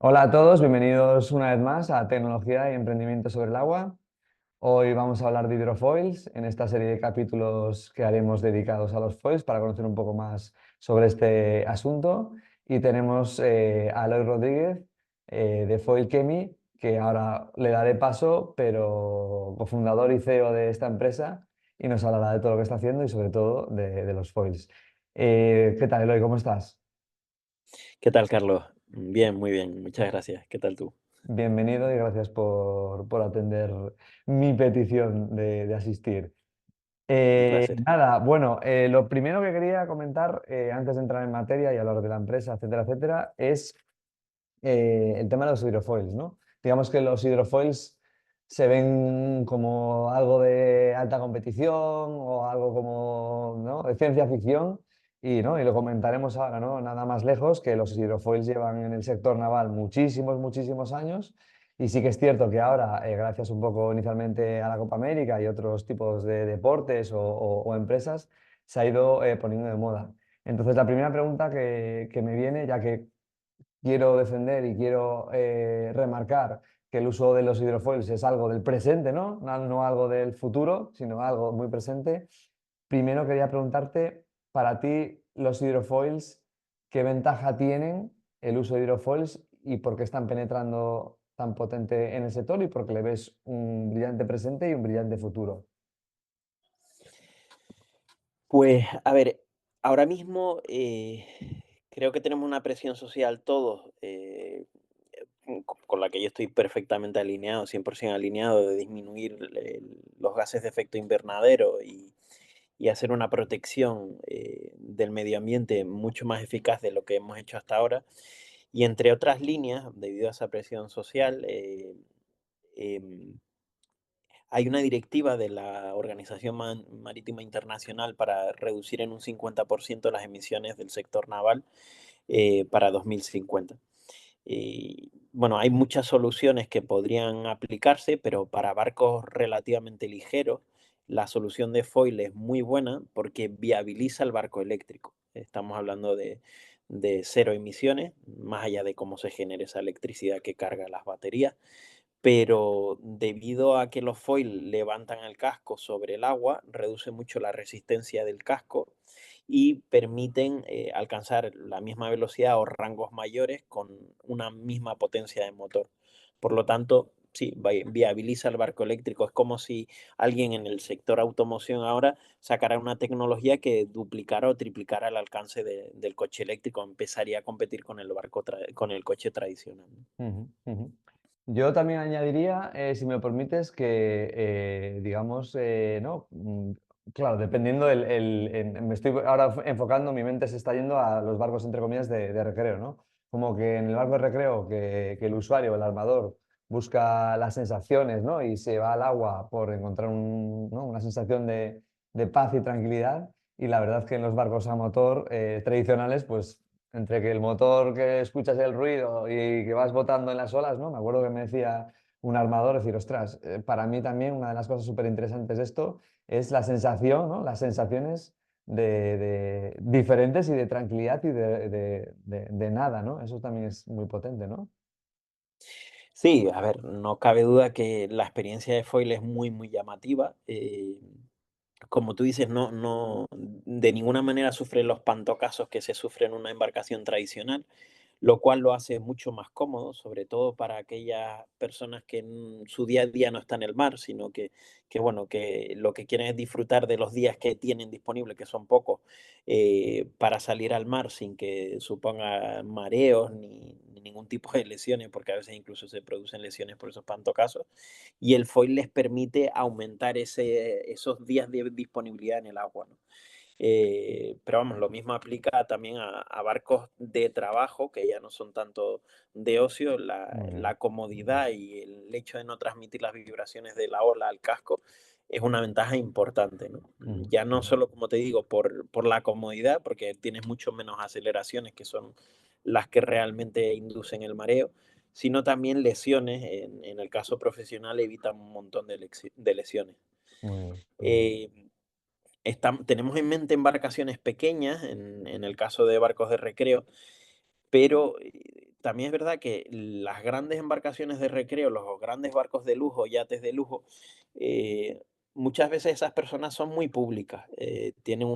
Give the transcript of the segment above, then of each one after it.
Hola a todos, bienvenidos una vez más a Tecnología y Emprendimiento sobre el Agua. Hoy vamos a hablar de hidrofoils en esta serie de capítulos que haremos dedicados a los foils para conocer un poco más sobre este asunto. Y tenemos a Eloy Rodríguez de Foil Chemi, que ahora le daré paso, pero cofundador y CEO de esta empresa, y nos hablará de todo lo que está haciendo y sobre todo de los foils. ¿Qué tal, Eloy? ¿Cómo estás? ¿Qué tal, Carlos? Bien, muy bien, muchas gracias. ¿Qué tal tú? Bienvenido y gracias por atender mi petición de asistir. Un placer. Nada, bueno, lo primero que quería comentar antes de entrar en materia y hablar de la empresa, etcétera, etcétera, es el tema de los hidrofoils, ¿no? Digamos que los hidrofoils se ven como algo de alta competición o algo como, ¿no?, de ciencia ficción y, ¿no?, y lo comentaremos ahora, ¿no? Nada más lejos que los hidrofoils llevan en el sector naval muchísimos, muchísimos años y sí que es cierto que ahora, gracias un poco inicialmente a la Copa América y otros tipos de deportes o empresas, se ha ido poniendo de moda. Entonces, la primera pregunta que me viene, ya que quiero defender y quiero remarcar que el uso de los hidrofoils es algo del presente, ¿no? No algo del futuro, sino algo muy presente. Primero quería preguntarte, para ti, los hidrofoils, ¿qué ventaja tienen el uso de hidrofoils y por qué están penetrando tan potente en el sector y por qué le ves un brillante presente y un brillante futuro? Pues, a ver, ahora mismo creo que tenemos una presión social todos, con la que yo estoy perfectamente alineado, 100% alineado, de disminuir los gases de efecto invernadero y hacer una protección del medio ambiente mucho más eficaz de lo que hemos hecho hasta ahora. Y entre otras líneas, debido a esa presión social, em, hay una directiva de la Organización Marítima Internacional para reducir en un 50% las emisiones del sector naval para 2050. Bueno, hay muchas soluciones que podrían aplicarse, pero para barcos relativamente ligeros, la solución de foil es muy buena porque viabiliza el barco eléctrico. Estamos hablando de cero emisiones, más allá de cómo se genera esa electricidad que carga las baterías, pero debido a que los foil levantan el casco sobre el agua, reduce mucho la resistencia del casco y permiten alcanzar la misma velocidad o rangos mayores con una misma potencia de motor. Por lo tanto, sí, viabiliza el barco eléctrico. Es como si alguien en el sector automoción ahora sacara una tecnología que duplicara o triplicara el alcance del coche eléctrico. Empezaría a competir con el con el coche tradicional, ¿no? Ujú, ujú. Yo también añadiría, si me lo permites, que digamos, ¿no? Claro, dependiendo me estoy ahora enfocando, mi mente se está yendo a los barcos, entre comillas, de recreo, ¿no? Como que en el barco de recreo que el usuario, el armador, busca las sensaciones, ¿no? Y se va al agua por encontrar ¿no?, una sensación de paz y tranquilidad. Y la verdad es que en los barcos a motor tradicionales, pues entre que el motor, que escuchas el ruido y que vas botando en las olas, ¿no? Me acuerdo que me decía un armador, decir, ostras, para mí también una de las cosas súper interesantes de esto es la sensación, ¿no? Las sensaciones de diferentes y de tranquilidad y de nada, ¿no? Eso también es muy potente, ¿no? Sí, a ver, no cabe duda que la experiencia de foil es muy, muy llamativa. Como tú dices, no, de ninguna manera sufre los pantocasos que se sufren en una embarcación tradicional, lo cual lo hace mucho más cómodo, sobre todo para aquellas personas que en su día a día no están en el mar, sino bueno, que lo que quieren es disfrutar de los días que tienen disponibles, que son pocos, para salir al mar sin que suponga mareos ni ningún tipo de lesiones, porque a veces incluso se producen lesiones por esos pantocasos. Y el foil les permite aumentar esos días de disponibilidad en el agua, ¿no? Pero vamos, lo mismo aplica también a barcos de trabajo, que ya no son tanto de ocio. Muy bien. La comodidad y el hecho de no transmitir las vibraciones de la ola al casco es una ventaja importante, ¿no? Ujú, Ya no ujú. solo, como te digo, por la comodidad, porque tienes mucho menos aceleraciones, que son las que realmente inducen el mareo, sino también lesiones. En el caso profesional evitan un montón de lesiones. Muy bien, muy bien. Eh, Tenemos en mente embarcaciones pequeñas, en el caso de barcos de recreo, pero también es verdad que las grandes embarcaciones de recreo, los grandes barcos de lujo, yates de lujo, eh, muchas veces esas personas son muy públicas, tienen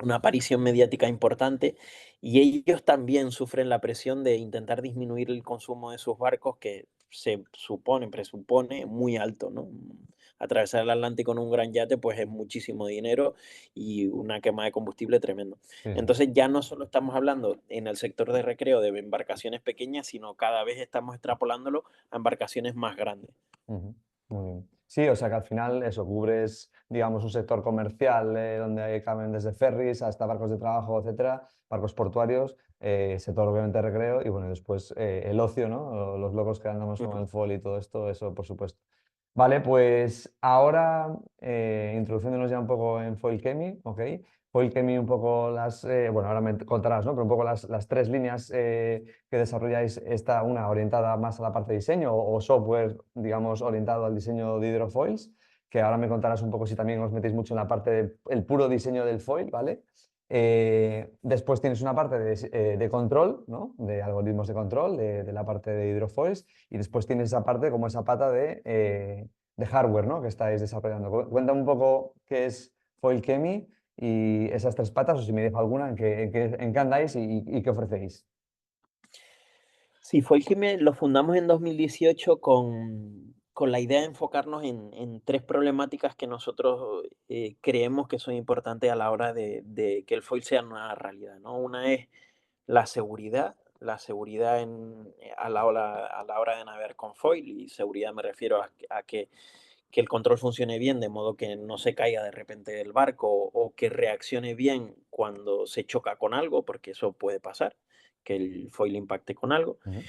una aparición mediática importante y ellos también sufren la presión de intentar disminuir el consumo de sus barcos que presupone muy alto, ¿no? Atravesar el Atlántico en un gran yate pues es muchísimo dinero y una quema de combustible tremendo. Sí, sí. Entonces ya no solo estamos hablando en el sector de recreo de embarcaciones pequeñas, sino cada vez estamos extrapolándolo a embarcaciones más grandes. Ujú, muy bien. Sí, o sea que al final eso, cubres, digamos, un sector comercial donde caben desde ferries hasta barcos de trabajo, etcétera, barcos portuarios, sector obviamente de recreo y bueno, después el ocio, ¿no? O los locos que andamos con Ujú. el foil y todo esto, eso por supuesto. Vale, pues ahora introduciéndonos ya un poco en Foil Chemi, ¿ok? Foil Chemi un poco bueno, ahora me contarás, ¿no? Pero un poco las tres líneas que desarrolláis, está una orientada más a la parte de diseño o software, digamos, orientado al diseño de hidrofoils, que ahora me contarás un poco si también os metéis mucho en la parte del puro diseño del foil, ¿vale? Después tienes una parte de control, ¿no? De algoritmos de control, de la parte de hidrofoils, y después tienes esa parte como esa pata de hardware, ¿no? Que estáis desarrollando. Cuéntame un poco qué es Foil Chemi y esas tres patas, o si me dejo alguna, en qué andáis y qué ofrecéis. Sí, fue el que lo fundamos en 2018 con la idea de enfocarnos en tres problemáticas que nosotros creemos que son importantes a la hora de que el foil sea una realidad, ¿no? Una es la seguridad a la hora de navegar con foil, y seguridad me refiero a que el control funcione bien, de modo que no se caiga de repente del barco o que reaccione bien cuando se choca con algo, porque eso puede pasar, que el foil impacte con algo. Ujú,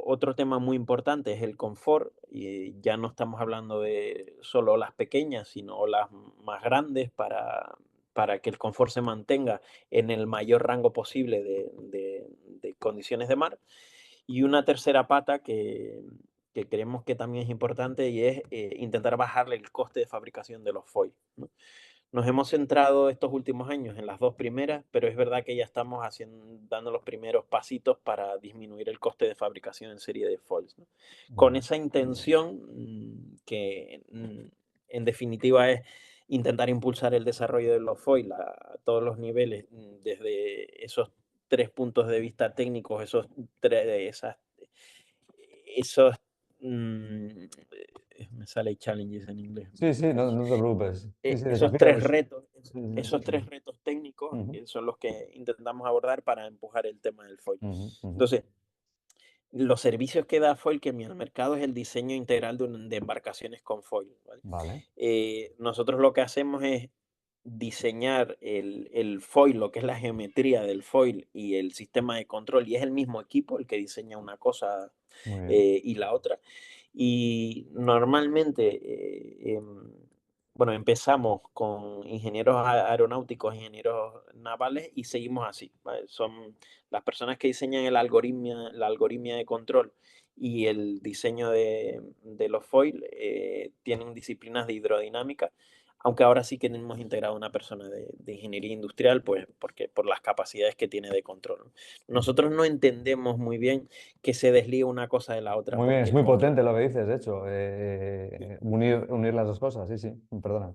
Otro tema muy importante es el confort, y ya no estamos hablando de solo olas pequeñas, sino olas más grandes para que el confort se mantenga en el mayor rango posible de condiciones de mar. Y una tercera pata que creemos que también es importante y es intentar bajarle el coste de fabricación de los foils, ¿no? Nos hemos centrado estos últimos años en las dos primeras, pero es verdad que ya estamos dando los primeros pasitos para disminuir el coste de fabricación en serie de foils, ¿no? Con vale. esa intención, que en definitiva es intentar impulsar el desarrollo de los foils a todos los niveles, desde esos tres puntos de vista técnicos, esos, me sale challenges en inglés. Sí, sí, no te preocupes. Sí, sí, Esos tres desafíos. retos, Sí, sí, esos tres retos técnicos ujú, son los que intentamos abordar para empujar el tema del foil. ujú, ujú. Entonces, los servicios que da Foil Chemi al mercado es el diseño integral de embarcaciones con foil, ¿vale? Vale, Nosotros lo que hacemos es diseñar el foil, lo que es la geometría del foil y el sistema de control, y es el mismo equipo el que diseña una cosa muy bien. y la otra. Y normalmente, bueno, empezamos con ingenieros aeronáuticos, ingenieros navales y seguimos así, ¿vale? Son las personas que diseñan la algoritmia de control y el diseño de los foil, tienen disciplinas de hidrodinámica, aunque ahora sí que hemos integrado una persona de ingeniería industrial, pues porque por las capacidades que tiene de control. Nosotros no entendemos muy bien que se desliga una cosa de la otra, Muy bien, es porque muy como tú potente lo que dices, de hecho, unir las dos cosas, sí, sí, perdona.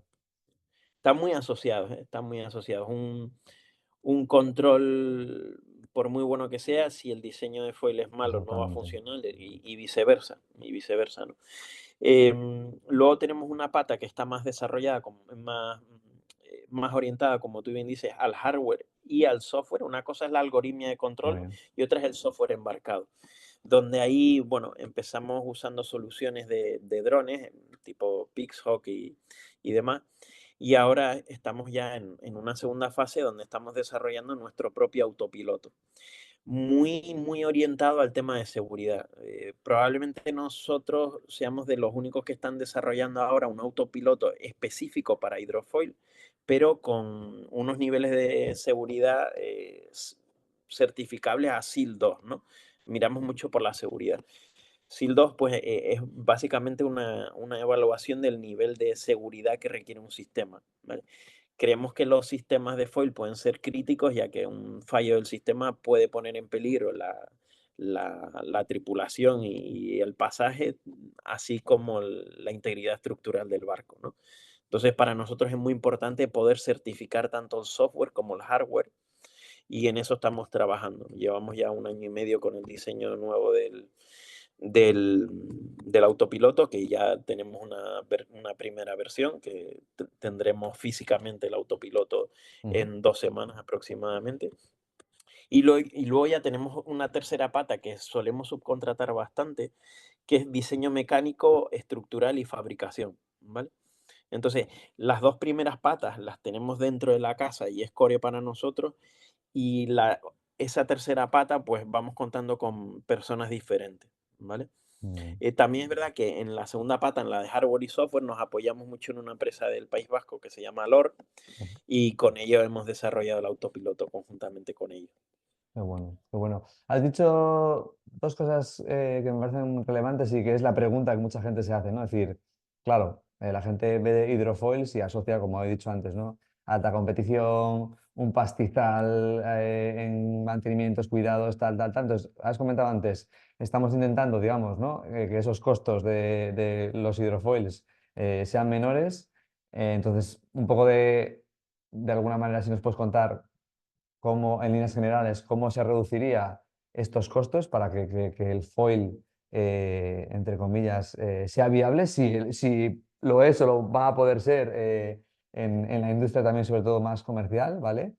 están muy asociados, ¿eh? Están muy asociados. Un control, por muy bueno que sea, si el diseño de foil es malo, no va a Exactamente. funcionar y viceversa, ¿no? Luego tenemos una pata que está más desarrollada, más orientada, como tú bien dices, al hardware y al software. Una cosa es la algoritmia de Muy control bien. y otra es el software embarcado, donde ahí, bueno, empezamos usando soluciones de drones tipo Pixhawk y demás. Y ahora estamos ya en una segunda fase donde estamos desarrollando nuestro propio autopiloto, muy orientado al tema de seguridad. Probablemente nosotros seamos de los únicos que están desarrollando ahora un autopiloto específico para hidrofoil, pero con unos niveles de seguridad certificables a SIL 2, ¿no? Miramos mucho por la seguridad. SIL 2, pues, es básicamente una evaluación del nivel de seguridad que requiere un sistema, ¿vale? creemos que los sistemas de foil pueden ser críticos, ya que un fallo del sistema puede poner en peligro la tripulación y el pasaje, así como la integridad estructural del barco, ¿no? Entonces, para nosotros es muy importante poder certificar tanto el software como el hardware y en eso estamos trabajando. Llevamos ya 1 año y medio con el diseño nuevo del autopiloto, que ya tenemos una primera versión, que tendremos físicamente el autopiloto Ujú, en 2 semanas aproximadamente. Y luego ya tenemos una tercera pata que solemos subcontratar bastante, que es diseño mecánico, estructural y fabricación, ¿vale? Entonces, las dos primeras patas las tenemos dentro de la casa y es core para nosotros, y esa tercera pata, pues vamos contando con personas diferentes, ¿vale? muy bien. También es verdad que en la segunda pata, en la de hardware y software, nos apoyamos mucho en una empresa del País Vasco que se llama LOR Ujú. y con ello hemos desarrollado el autopiloto conjuntamente con ellos. Qué bueno, qué bueno. Has dicho dos cosas que me parecen relevantes y que es la pregunta que mucha gente se hace, ¿no? Es decir, claro, la gente ve de hidrofoils y asocia, como he dicho antes, ¿no? Alta competición, un pastizal en mantenimientos, cuidados, tal, tal, tal. Entonces, has comentado antes, estamos intentando, digamos, ¿no? Que esos costos de los hidrofoils sean menores. Entonces, un poco de alguna manera, si nos puedes contar cómo, en líneas generales, cómo se reduciría estos costos para que el foil, entre comillas, sea viable, si lo es o lo va a poder ser en la industria también, sobre todo más comercial, ¿vale?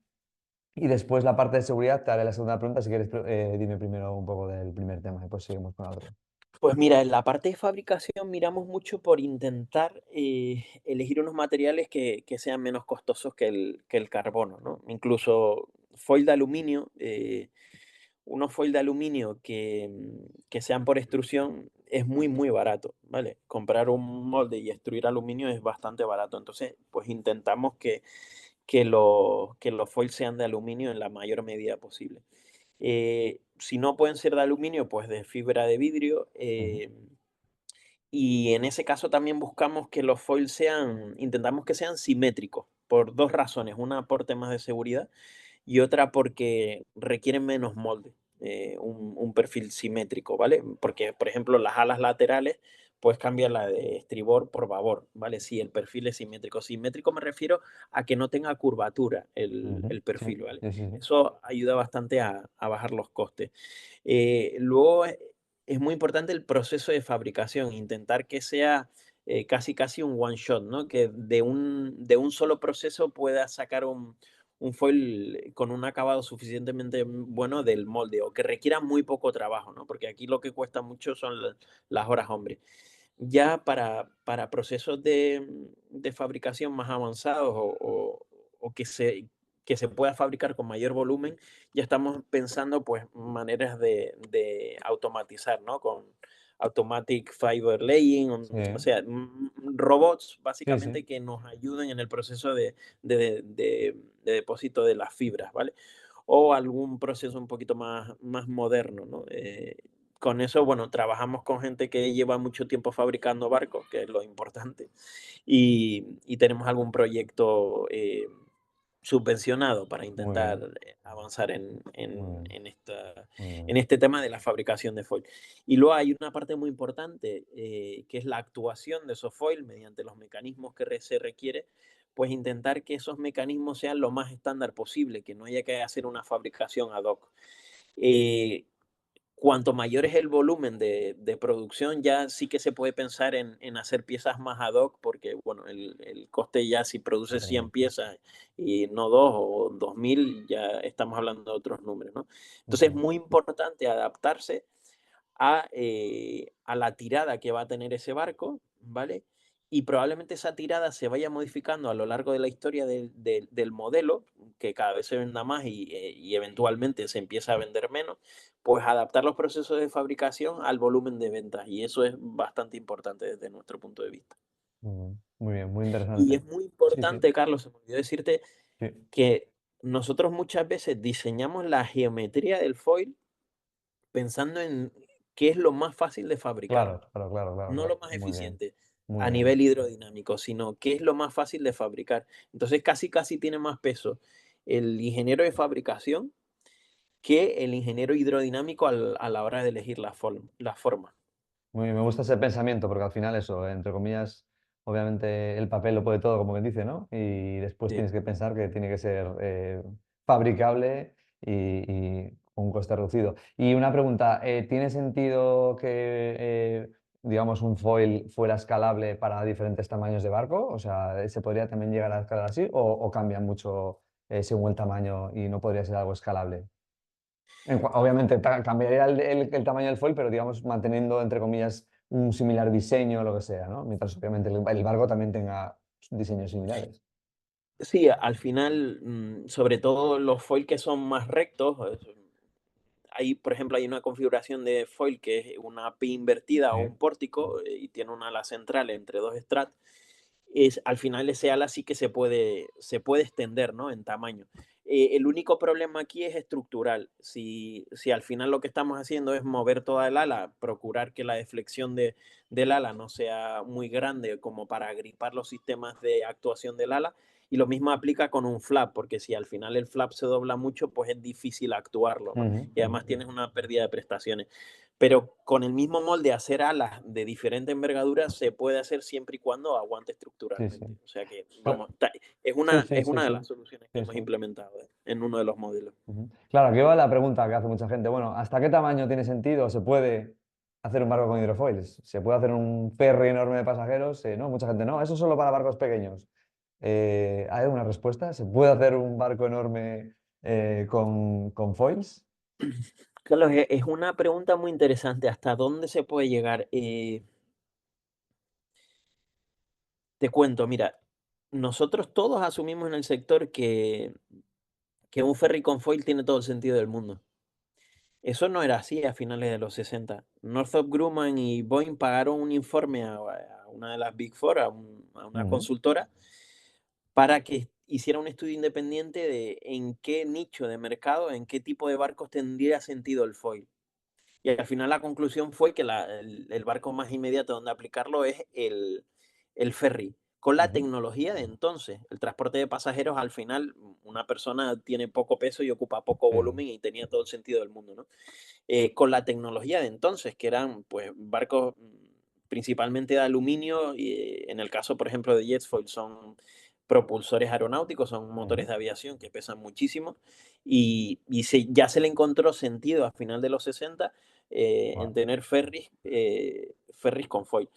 Y después la parte de seguridad, te haré la segunda pregunta, si quieres, dime primero un poco del primer tema y pues seguimos con la otra. Pues mira, en la parte de fabricación miramos mucho por intentar elegir unos materiales que sean menos costosos que el carbono, ¿no? Incluso foil de aluminio, unos foil de aluminio que sean por extrusión es muy, muy barato, ¿vale? Comprar un molde y extruir aluminio es bastante barato. Entonces, pues intentamos que los foils sean de aluminio en la mayor medida posible. Si no pueden ser de aluminio, pues de fibra de vidrio. Ujú, Y en ese caso también buscamos que los foils intentamos que sean simétricos, por dos razones. Una por temas de seguridad y otra porque requieren menos molde, un perfil simétrico, ¿vale? Porque, por ejemplo, las alas laterales, pues cambia la de estribor por babor, ¿vale? Si el perfil es simétrico. Simétrico me refiero a que no tenga curvatura ujú, el sí, perfil, ¿vale? sí, sí, sí. Eso ayuda bastante a bajar los costes. Luego es muy importante el proceso de fabricación, intentar que sea casi casi un one shot, ¿no? Que de un solo proceso pueda sacar un foil con un acabado suficientemente bueno del molde o que requiera muy poco trabajo, ¿no? Porque aquí lo que cuesta mucho son las horas hombre. Ya para procesos de fabricación más avanzados o que se pueda fabricar con mayor volumen, ya estamos pensando pues maneras de automatizar, ¿no? Con automatic fiber laying, Sí, o sea, robots sí, sí. básicamente que nos ayuden en el proceso de depósito de las fibras, ¿vale? O algún proceso un poquito más moderno, ¿no? Con eso, bueno, trabajamos con gente que lleva mucho tiempo fabricando barcos, que es lo importante, y tenemos algún proyecto subvencionado para Muy intentar bien, avanzar muy bien, muy en bien. este tema de la fabricación de foil. Y luego hay una parte muy importante, que es la actuación de esos foil mediante los mecanismos que se requiere, pues intentar que esos mecanismos sean lo más estándar posible, que no haya que hacer una fabricación ad hoc. Eh, Cuanto mayor es el volumen de producción, ya sí que se puede pensar en hacer piezas más ad hoc, porque bueno, el coste ya si produces 100 piezas y no 2 o 2000, ya estamos hablando de otros números, ¿no? Entonces es Ujú, muy importante adaptarse a la tirada que va a tener ese barco, ¿vale? Y probablemente esa tirada se vaya modificando a lo largo de la historia del modelo, que cada vez se venda más y eventualmente se empieza a vender menos, pues adaptar los procesos de fabricación al volumen de ventas. Y eso es bastante importante desde nuestro punto de vista. muy bien, muy Y interesante. es muy Sí, sí, importante, Carlos, se me olvidó decirte sí. que nosotros muchas veces diseñamos la geometría del foil pensando en qué es lo más fácil de fabricar, Claro, claro, claro, claro, no lo claro. más Muy bien, eficiente. Muy a bien. nivel hidrodinámico, sino qué es lo más fácil de fabricar. Entonces casi tiene más peso el ingeniero de fabricación que el ingeniero hidrodinámico a la hora de elegir la forma. Me gusta ese pensamiento, porque al final eso, entre comillas, obviamente el papel lo puede todo, como quien dice, ¿no? Y después Sí. tienes que pensar que tiene que ser fabricable y con un coste reducido. Y una pregunta, ¿tiene sentido que, digamos, un foil fuera escalable para diferentes tamaños de barco? O sea, ¿se podría también llegar a escalar así o cambia mucho según el tamaño y no podría ser algo escalable? Obviamente cambiaría el tamaño del foil, pero digamos manteniendo, entre comillas, un similar diseño o lo que sea, ¿no? Mientras obviamente el barco también tenga diseños similares. Sí, al final, sobre todo los foil que son más rectos, hay, por ejemplo, hay una configuración de foil que es una P invertida o Sí. un pórtico y tiene una ala central entre dos strats. Al final ese ala sí que se puede extender, ¿no? En tamaño. El único problema aquí es estructural. Si al final lo que estamos haciendo es mover toda el ala, procurar que la deflexión del ala no sea muy grande como para agripar los sistemas de actuación del ala, y lo mismo aplica con un flap, porque si al final el flap se dobla mucho, pues es difícil actuarlo, ¿no? Ujú, Y ujú. además tienes una pérdida de prestaciones. Pero con el mismo molde hacer alas de diferente envergadura se puede hacer siempre y cuando aguante Sí, sí. estructuralmente. O sea que, Cla- vamos, Sí, sí, es sí, una de sí. las soluciones que Sí, hemos sí. implementado en uno de los modelos. Ujú. Claro, aquí va la pregunta que hace mucha gente. Bueno, ¿hasta qué tamaño tiene sentido? ¿Se puede hacer un barco con hidrofoils? ¿Se puede hacer un ferry enorme de pasajeros? No, mucha gente no. Eso es solo para barcos pequeños. ¿Hay alguna respuesta? ¿Se puede hacer un barco enorme con foils? Carlos, es una pregunta muy interesante. ¿Hasta dónde se puede llegar? Te cuento, mira, nosotros todos asumimos en el sector que un ferry con foil tiene todo el sentido del mundo. Eso no era así a finales de los 60. Northrop Grumman y Boeing pagaron un informe a una de las Big Four, a una Ujú, consultora, para que hiciera un estudio independiente de en qué nicho de mercado, en qué tipo de barcos tendría sentido el foil. Y al final la conclusión fue que el barco más inmediato donde aplicarlo es el ferry. Con la ujú, tecnología de entonces, el transporte de pasajeros, al final, una persona tiene poco peso y ocupa poco sí, sí. volumen y tenía todo el sentido del mundo, ¿no? Con la tecnología de entonces, que eran pues barcos principalmente de aluminio, y en el caso, por ejemplo, de Jetfoil son propulsores aeronáuticos, son motores Ujú. de aviación que pesan muchísimo, ya se le encontró sentido a final de los 60 en Guau. tener ferries con foil.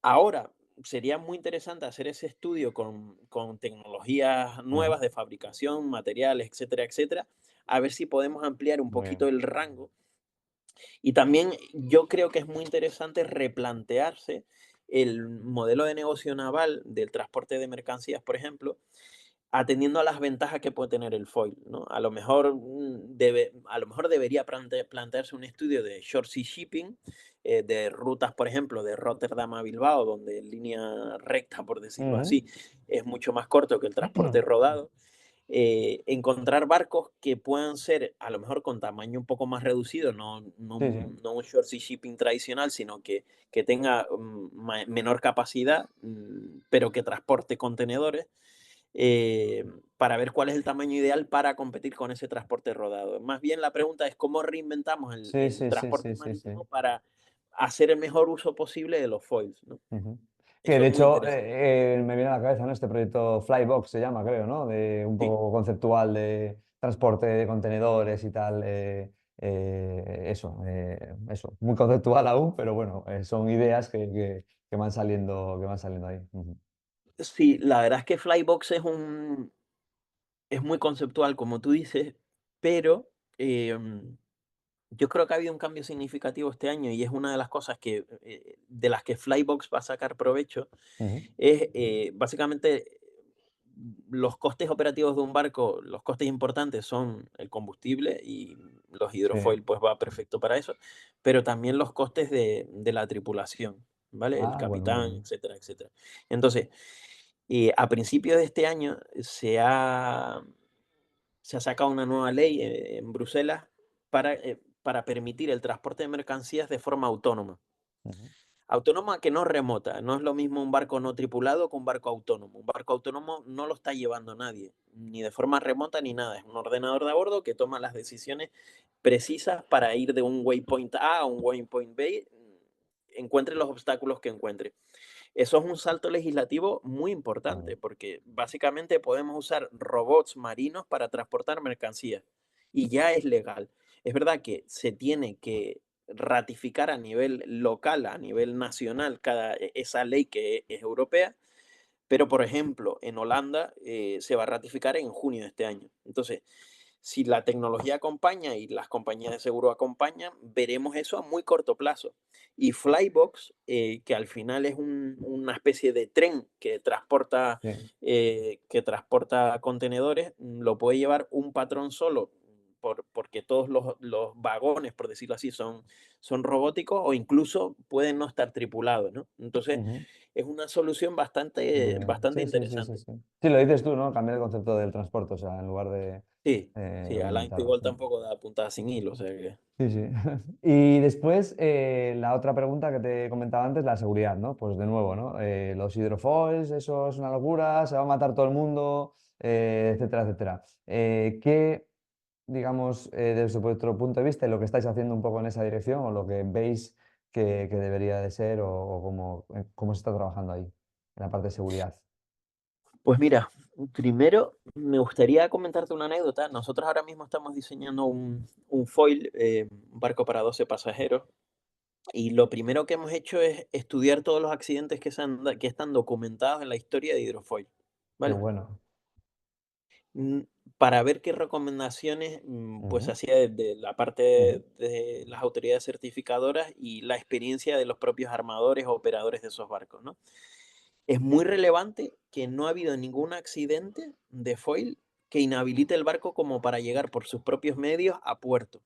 Ahora, sería muy interesante hacer ese estudio con tecnologías Ujú. nuevas de fabricación, materiales, etcétera, etcétera, a ver si podemos ampliar un Muy poquito bien. el rango. Y también yo creo que es muy interesante replantearse el modelo de negocio naval del transporte de mercancías, por ejemplo, atendiendo a las ventajas que puede tener el foil, ¿no? A lo mejor debería plantearse un estudio de short sea shipping, de rutas, por ejemplo, de Rotterdam a Bilbao, donde en línea recta, por decirlo Ujú. así, es mucho más corto que el transporte rodado. Encontrar barcos que puedan ser a lo mejor con tamaño un poco más reducido, Sí, sí. no un short sea shipping tradicional, sino que tenga menor capacidad, pero que transporte contenedores, eh, para ver cuál es el tamaño ideal para competir con ese transporte rodado. Más bien la pregunta es cómo reinventamos Sí, el sí, sí, transporte sí, sí, sí. marítimo para hacer el mejor uso posible de los foils, ¿no? Ujú. Que Eso de es muy hecho interesante. me viene a la cabeza, ¿no? Este proyecto Flybox se llama, creo, ¿no? De un Sí. poco conceptual de transporte de contenedores y tal. Eso, muy conceptual aún, pero bueno, son ideas que van saliendo ahí. Ujú. Sí, la verdad es que Flybox es muy conceptual, como tú dices, pero yo creo que ha habido un cambio significativo este año y es una de las cosas de las que Flybox va a sacar provecho, Ujú. es básicamente los costes operativos de un barco, los costes importantes son el combustible y los Sí. hidrofoil pues va perfecto para eso, pero también los costes de la tripulación, ¿vale? El Ah, bueno, muy capitán, bien. etcétera, etcétera. Entonces, a principios de este año se ha sacado una nueva ley en Bruselas para permitir el transporte de mercancías de forma autónoma. Ujú. Autónoma que no remota, no es lo mismo un barco no tripulado que un barco autónomo. Un barco autónomo no lo está llevando nadie, ni de forma remota ni nada. Es un ordenador de a bordo que toma las decisiones precisas para ir de un waypoint A a un waypoint B, encuentre los obstáculos que encuentre. Eso es un salto legislativo muy Claro, importante porque básicamente podemos usar robots marinos para transportar mercancías y ya es legal. Es verdad que se tiene que ratificar a nivel local, a nivel nacional, esa ley que es europea, pero por ejemplo en Holanda se va a ratificar en junio de este año. Entonces, si la tecnología acompaña y las compañías de seguro acompañan, veremos eso a muy corto plazo. Y Flybox, que al final es una especie de tren sí. que transporta contenedores, lo puede llevar un patrón solo, porque todos los vagones, por decirlo así, son robóticos o incluso pueden no estar tripulados, ¿no? Entonces, Ujú. es una solución Muy bastante, bien. bastante Sí, sí, sí, sí, interesante. sí. Sí, lo dices tú, ¿no? Cambiar el concepto del transporte, o sea, en lugar de Sí, sí, Alain limitarlo, igual sí. tampoco da puntada sin hilo, o sea que... Sí, sí. Y después, la otra pregunta que te comentaba antes, la seguridad, ¿no? Pues de nuevo, ¿no? Los hidrofoils, eso es una locura, se va a matar todo el mundo, etcétera, etcétera. ¿Qué, digamos, desde vuestro punto de vista, lo que estáis haciendo un poco en esa dirección o lo que veis que debería de ser o cómo se está trabajando ahí, en la parte de seguridad? Pues mira, primero me gustaría comentarte una anécdota. Nosotros ahora mismo estamos diseñando un foil, un barco para 12 pasajeros, y lo primero que hemos hecho es estudiar todos los accidentes que están documentados en la historia de hidrofoil, Qué ¿vale? bueno. Mm, Para ver qué recomendaciones pues Ujú, hacía de la ujú. parte de las autoridades certificadoras y la experiencia de los propios armadores o operadores de esos barcos, ¿no? Es muy relevante que no ha habido ningún accidente de foil que inhabilite el barco como para llegar por sus propios medios a puerto.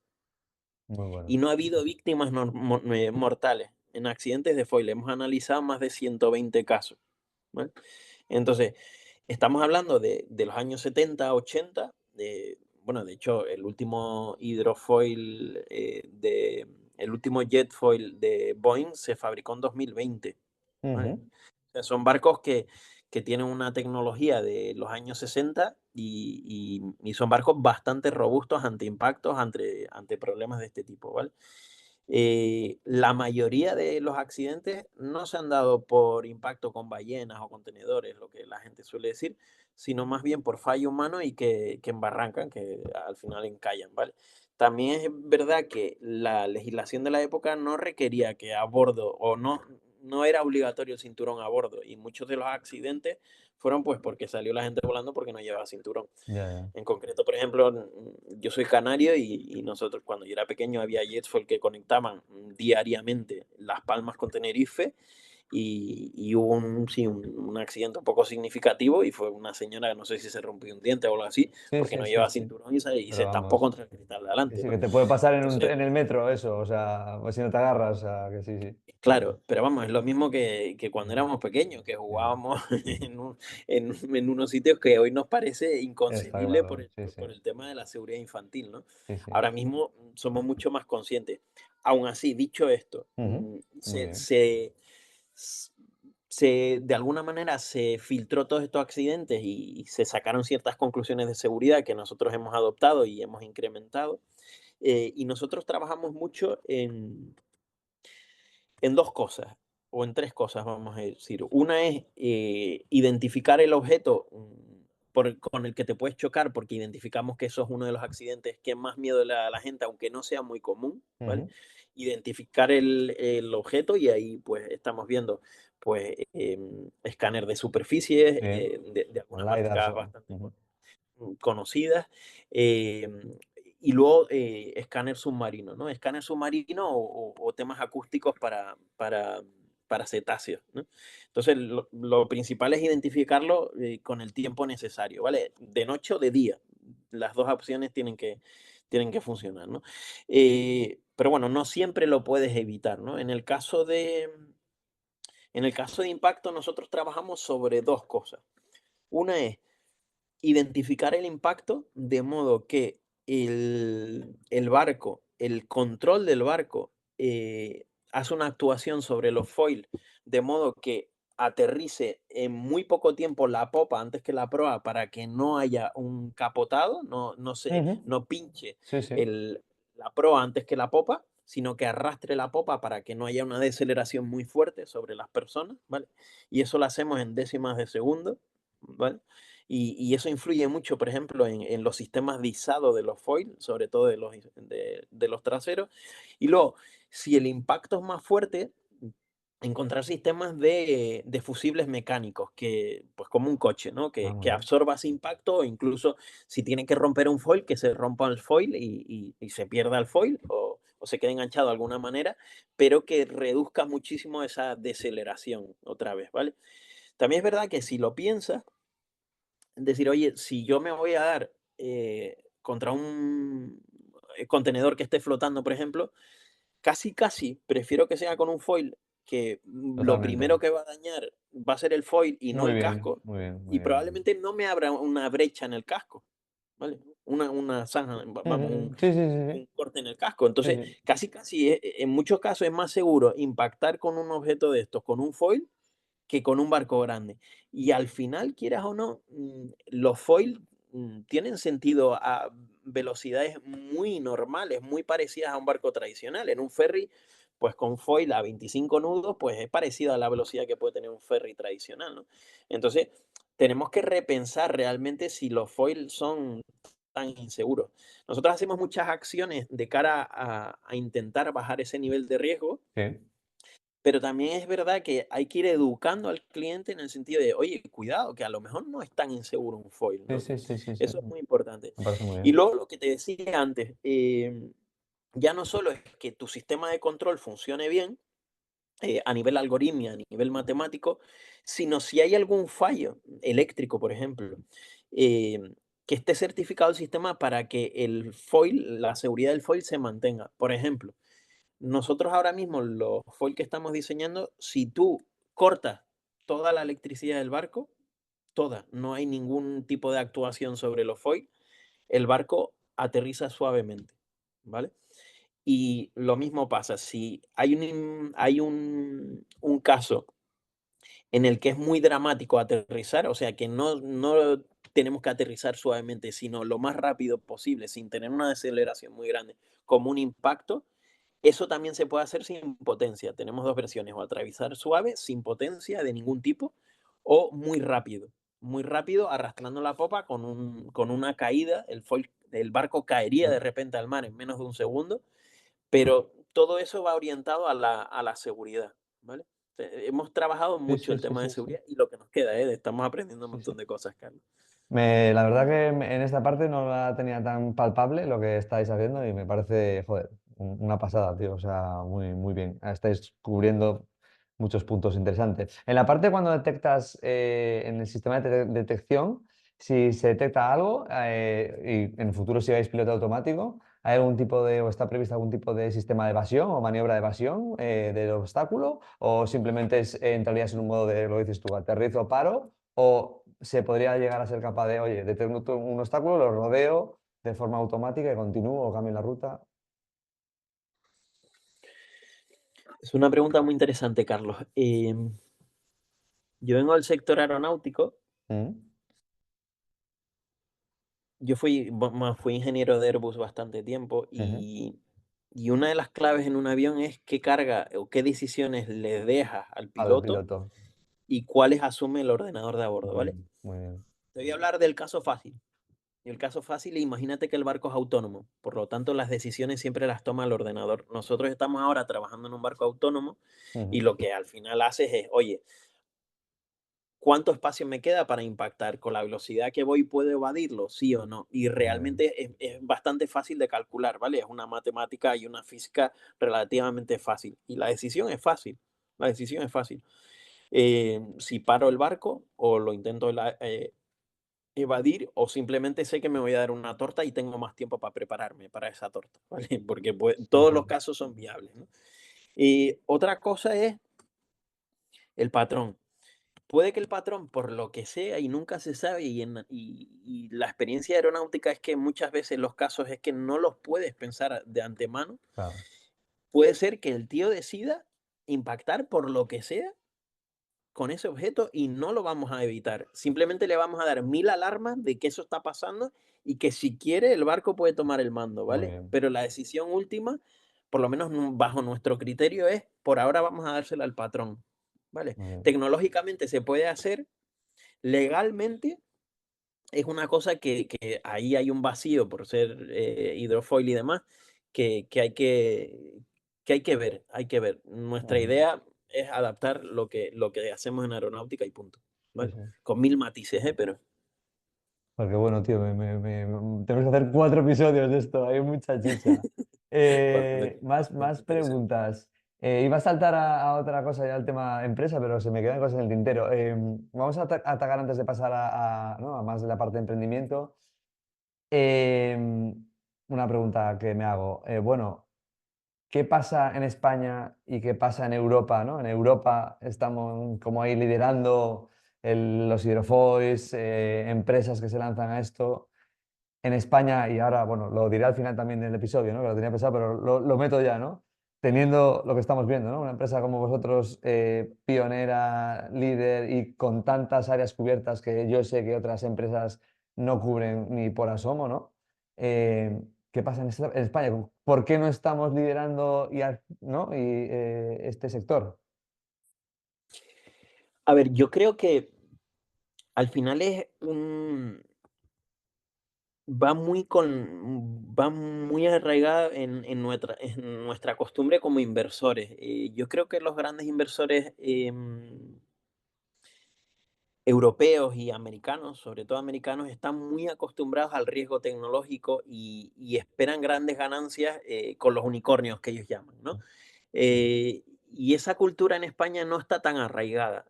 Muy Y bueno. no ha habido víctimas mortales en accidentes de foil. Hemos analizado más de 120 casos, ¿vale? Entonces, estamos hablando de los años 70, 80. Bueno, de hecho, el último hidrofoil, el último jet foil de Boeing se fabricó en 2020. ¿Vale? Ujú, O sea, son barcos que tienen una tecnología de los años 60 y son barcos bastante robustos ante impactos, ante problemas de este tipo, ¿vale? La mayoría de los accidentes no se han dado por impacto con ballenas o contenedores, lo que la gente suele decir, sino más bien por fallo humano y que embarrancan, que al final encallan, ¿vale? También es verdad que la legislación de la época no requería que a bordo o no era obligatorio el cinturón a bordo y muchos de los accidentes fueron pues porque salió la gente volando porque no llevaba cinturón. ya, ya. En concreto, por ejemplo, yo soy canario y nosotros cuando yo era pequeño había Jetfoil que conectaban diariamente Las Palmas con Tenerife y hubo sí, un accidente un poco significativo y fue una señora, no sé si se rompió un diente o algo así, Sí, porque sí, no sí, lleva sí. cinturón y se Pero estampó vamos. contra el cristal de Sí, adelante, sí, ¿no? que te puede pasar Entonces, en el metro eso, o sea, o si no te agarras, o sea, que sí, sí. claro, pero vamos, es lo mismo que cuando Ujú. éramos pequeños, que Sí, sí. jugábamos en unos sitios que hoy nos parece Está inconcebible claro, sí, sí, por el tema de la seguridad infantil, ¿no? sí, sí. Ahora mismo somos mucho más conscientes. Aún así, dicho esto, Ujú. Muy bien. s- de alguna manera se filtró todos estos accidentes y se sacaron ciertas conclusiones de seguridad que nosotros hemos adoptado y hemos incrementado. Y nosotros trabajamos mucho en dos cosas, o en tres cosas, vamos a decir. Una es identificar el objeto con el que te puedes chocar, porque identificamos que eso es uno de los accidentes que más miedo le da a la gente, aunque no sea muy común, ¿vale? Ujú. Identificar el objeto y ahí pues estamos viendo pues escáner de superficies Sí, de con algunas LiDARs. marcas bastante Ujú. conocidas, eh, y luego escáner submarino, ¿no? Escáner submarino o temas acústicos para cetáceos, ¿no? Entonces, lo principal es identificarlo con el tiempo necesario, ¿vale? De noche o de día. Las dos opciones tienen que funcionar, ¿no? Pero bueno, no siempre lo puedes evitar, ¿no? En el caso de impacto, nosotros trabajamos sobre dos cosas. Una es identificar el impacto de modo que el barco, el control del barco, hace una actuación sobre los foils de modo que aterrice en muy poco tiempo la popa antes que la proa para que no haya un capotado, Ujú. no pinche Sí, sí. la proa antes que la popa, sino que arrastre la popa para que no haya una deceleración muy fuerte sobre las personas, ¿vale? Y eso lo hacemos en décimas de segundo, ¿vale? Y eso influye mucho, por ejemplo, en los sistemas de izado de los foils, sobre todo de los traseros. Y luego, si el impacto es más fuerte, encontrar sistemas de fusibles mecánicos, que, pues como un coche, ¿no? Ah, muy Que bien. absorba ese impacto, o incluso si tiene que romper un foil, que se rompa el foil y se pierda el foil, o se quede enganchado de alguna manera, pero que reduzca muchísimo esa deceleración otra vez, ¿vale? También es verdad que si lo piensas, decir, oye, si yo me voy a dar contra un contenedor que esté flotando, por ejemplo, casi prefiero que sea con un foil que lo primero Totalmente. que va a dañar va a ser el foil y no Muy el bien, casco, muy bien, muy y bien. probablemente no me abra una brecha en el casco, ¿vale? Una zanja, vamos, Ujú. Sí, sí, sí, un sí. corte en el casco. Sí, Entonces, sí. casi, en muchos casos es más seguro impactar con un objeto de estos, con un foil, que con un barco grande. Y al final, quieras o no, los foil tienen sentido a velocidades muy normales, muy parecidas a un barco tradicional. En un ferry, pues con foil a 25 nudos, pues es parecido a la velocidad que puede tener un ferry tradicional, ¿no? Entonces, tenemos que repensar realmente si los foil son tan inseguros. Nosotros hacemos muchas acciones de cara a intentar bajar ese nivel de riesgo, Sí, pero también es verdad que hay que ir educando al cliente en el sentido de, oye, cuidado, que a lo mejor no es tan inseguro un foil, sí, ¿no? sí, sí, sí, sí. Eso es muy importante. Me parece muy Y bien. luego lo que te decía antes, ya no solo es que tu sistema de control funcione bien, a nivel algoritmia, a nivel matemático, sino si hay algún fallo eléctrico, por ejemplo, que esté certificado el sistema para que el foil, la seguridad del foil se mantenga. Por ejemplo, nosotros ahora mismo, los foil que estamos diseñando, si tú cortas toda la electricidad del barco, toda, no hay ningún tipo de actuación sobre los foil, el barco aterriza suavemente, ¿vale? Y lo mismo pasa, si hay un caso en el que es muy dramático aterrizar, o sea, que no tenemos que aterrizar suavemente, sino lo más rápido posible, sin tener una deceleración muy grande, como un impacto, eso también se puede hacer sin potencia. Tenemos dos versiones, o aterrizar suave, sin potencia de ningún tipo, o muy rápido, arrastrando la popa con una caída, el barco caería de Mm. repente al mar en menos de un segundo, pero todo eso va orientado a la seguridad, ¿vale? Hemos trabajado Sí, mucho sí, el sí, tema de sí, sí. seguridad y lo que nos queda, estamos aprendiendo un Sí, sí. montón de cosas, Carlos. La verdad que en esta parte no la tenía tan palpable lo que estáis haciendo y me parece, joder, una pasada, tío. O sea, muy, muy bien. Estáis cubriendo muchos puntos interesantes. En la parte cuando detectas en el sistema de detección, si se detecta algo y en el futuro si vais piloto automático, ¿hay algún tipo de, o está previsto algún tipo de sistema de evasión o maniobra de evasión del obstáculo? ¿O simplemente entrarías en un modo de, lo dices tú, aterrizo, paro? ¿O se podría llegar a ser capaz de, oye, detecto un obstáculo, lo rodeo de forma automática y continúo o cambio la ruta? Es una pregunta muy interesante, Carlos. Yo vengo del sector aeronáutico. Mm. Yo fui ingeniero de Airbus bastante tiempo Ujú. y una de las claves en un avión es qué carga o qué decisiones le dejas al Al piloto piloto. y cuáles asume el ordenador de a bordo, Muy ¿vale? bien, muy bien. Te voy a hablar del caso fácil. El caso fácil, imagínate que el barco es autónomo, por lo tanto las decisiones siempre las toma el ordenador. Nosotros estamos ahora trabajando en un barco autónomo y Ujú. lo que al final haces es, oye, ¿cuánto espacio me queda para impactar? ¿Con la velocidad que voy puedo evadirlo? ¿Sí o no? Y Muy bien. realmente es bastante fácil de calcular, ¿vale? Es una matemática y una física relativamente fácil. Y la decisión es fácil. La decisión es fácil. Si paro el barco o lo intento evadir o simplemente sé que me voy a dar una torta y tengo más tiempo para prepararme para esa torta, ¿vale? Porque pues, Sí, todos sí. los casos son viables, ¿no? Y otra cosa es el patrón. Puede que el patrón, por lo que sea, y nunca se sabe, y la experiencia aeronáutica es que muchas veces los casos es que no los puedes pensar de antemano, Claro. puede ser que el tío decida impactar por lo que sea con ese objeto y no lo vamos a evitar. Simplemente le vamos a dar 1000 alarmas de que eso está pasando y que si quiere el barco puede tomar el mando, Muy ¿vale? bien, Pero la decisión última, por lo menos bajo nuestro criterio, es por ahora vamos a dársela al patrón, ¿vale? muy bien. Tecnológicamente se puede hacer, legalmente es una cosa que ahí hay un vacío por ser hidrofoil y demás, que hay que ver, hay que ver. Nuestra Ujú. idea es adaptar lo que hacemos en aeronáutica y punto, Sí, ¿vale? sí. Con 1000 matices, pero Porque bueno, tío, tenemos que hacer 4 episodios de esto, hay mucha chicha. cuando Más interesante. preguntas. Iba a saltar a otra cosa ya al tema empresa, pero se me quedan cosas en el tintero. Vamos a atacar antes de pasar ¿no? a más de la parte de emprendimiento. Una pregunta que me hago. Bueno, ¿qué pasa en España y qué pasa en Europa, ¿no? En Europa estamos como ahí liderando los hidrofoils, empresas que se lanzan a esto. En España, y ahora, bueno, lo diré al final también del episodio, ¿no? Que lo tenía pensado, pero lo meto ya, ¿no? Teniendo lo que estamos viendo, ¿no? Una empresa como vosotros, pionera, líder y con tantas áreas cubiertas que yo sé que otras empresas no cubren ni por asomo, ¿no? ¿Qué pasa en España? ¿Por qué no estamos liderando ¿no? este sector? A ver, yo creo que al final va muy arraigada en nuestra costumbre como inversores. Yo creo que los grandes inversores europeos y americanos, sobre todo americanos, están muy acostumbrados al riesgo tecnológico y esperan grandes ganancias con los unicornios que ellos llaman, ¿no? Y esa cultura en España no está tan arraigada.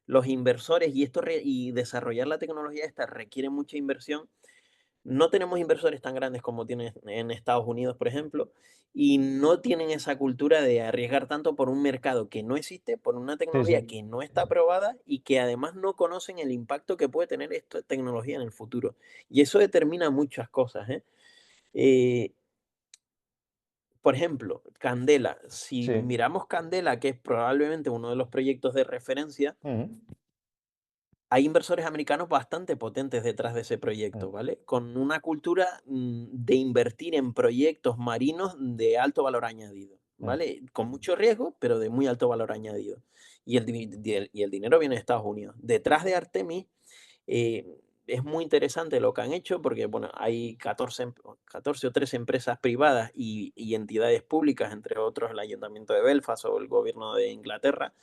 Los inversores y desarrollar la tecnología esta requiere mucha inversión. No tenemos inversores tan grandes como tienen en Estados Unidos, por ejemplo, y no tienen esa cultura de arriesgar tanto por un mercado que no existe, por una Sí, tecnología sí, que no está aprobada y que además no conocen el impacto que puede tener esta tecnología en el futuro. Y eso determina muchas cosas, ¿eh? Eh, por ejemplo, Candela. Si sí. miramos Candela, que es probablemente uno de los proyectos de referencia, Ujú, hay inversores americanos bastante potentes detrás de ese ujú, proyecto, ¿vale? Con una cultura de invertir en proyectos marinos de alto valor añadido, ujú. ¿vale? Con mucho riesgo, pero de muy alto valor añadido. Y el dinero viene de Estados Unidos. Detrás de Artemis eh, es muy interesante lo que han hecho porque, bueno, hay 14 o 13 empresas privadas y entidades públicas, entre otros el Ayuntamiento de Belfast o el gobierno de Inglaterra,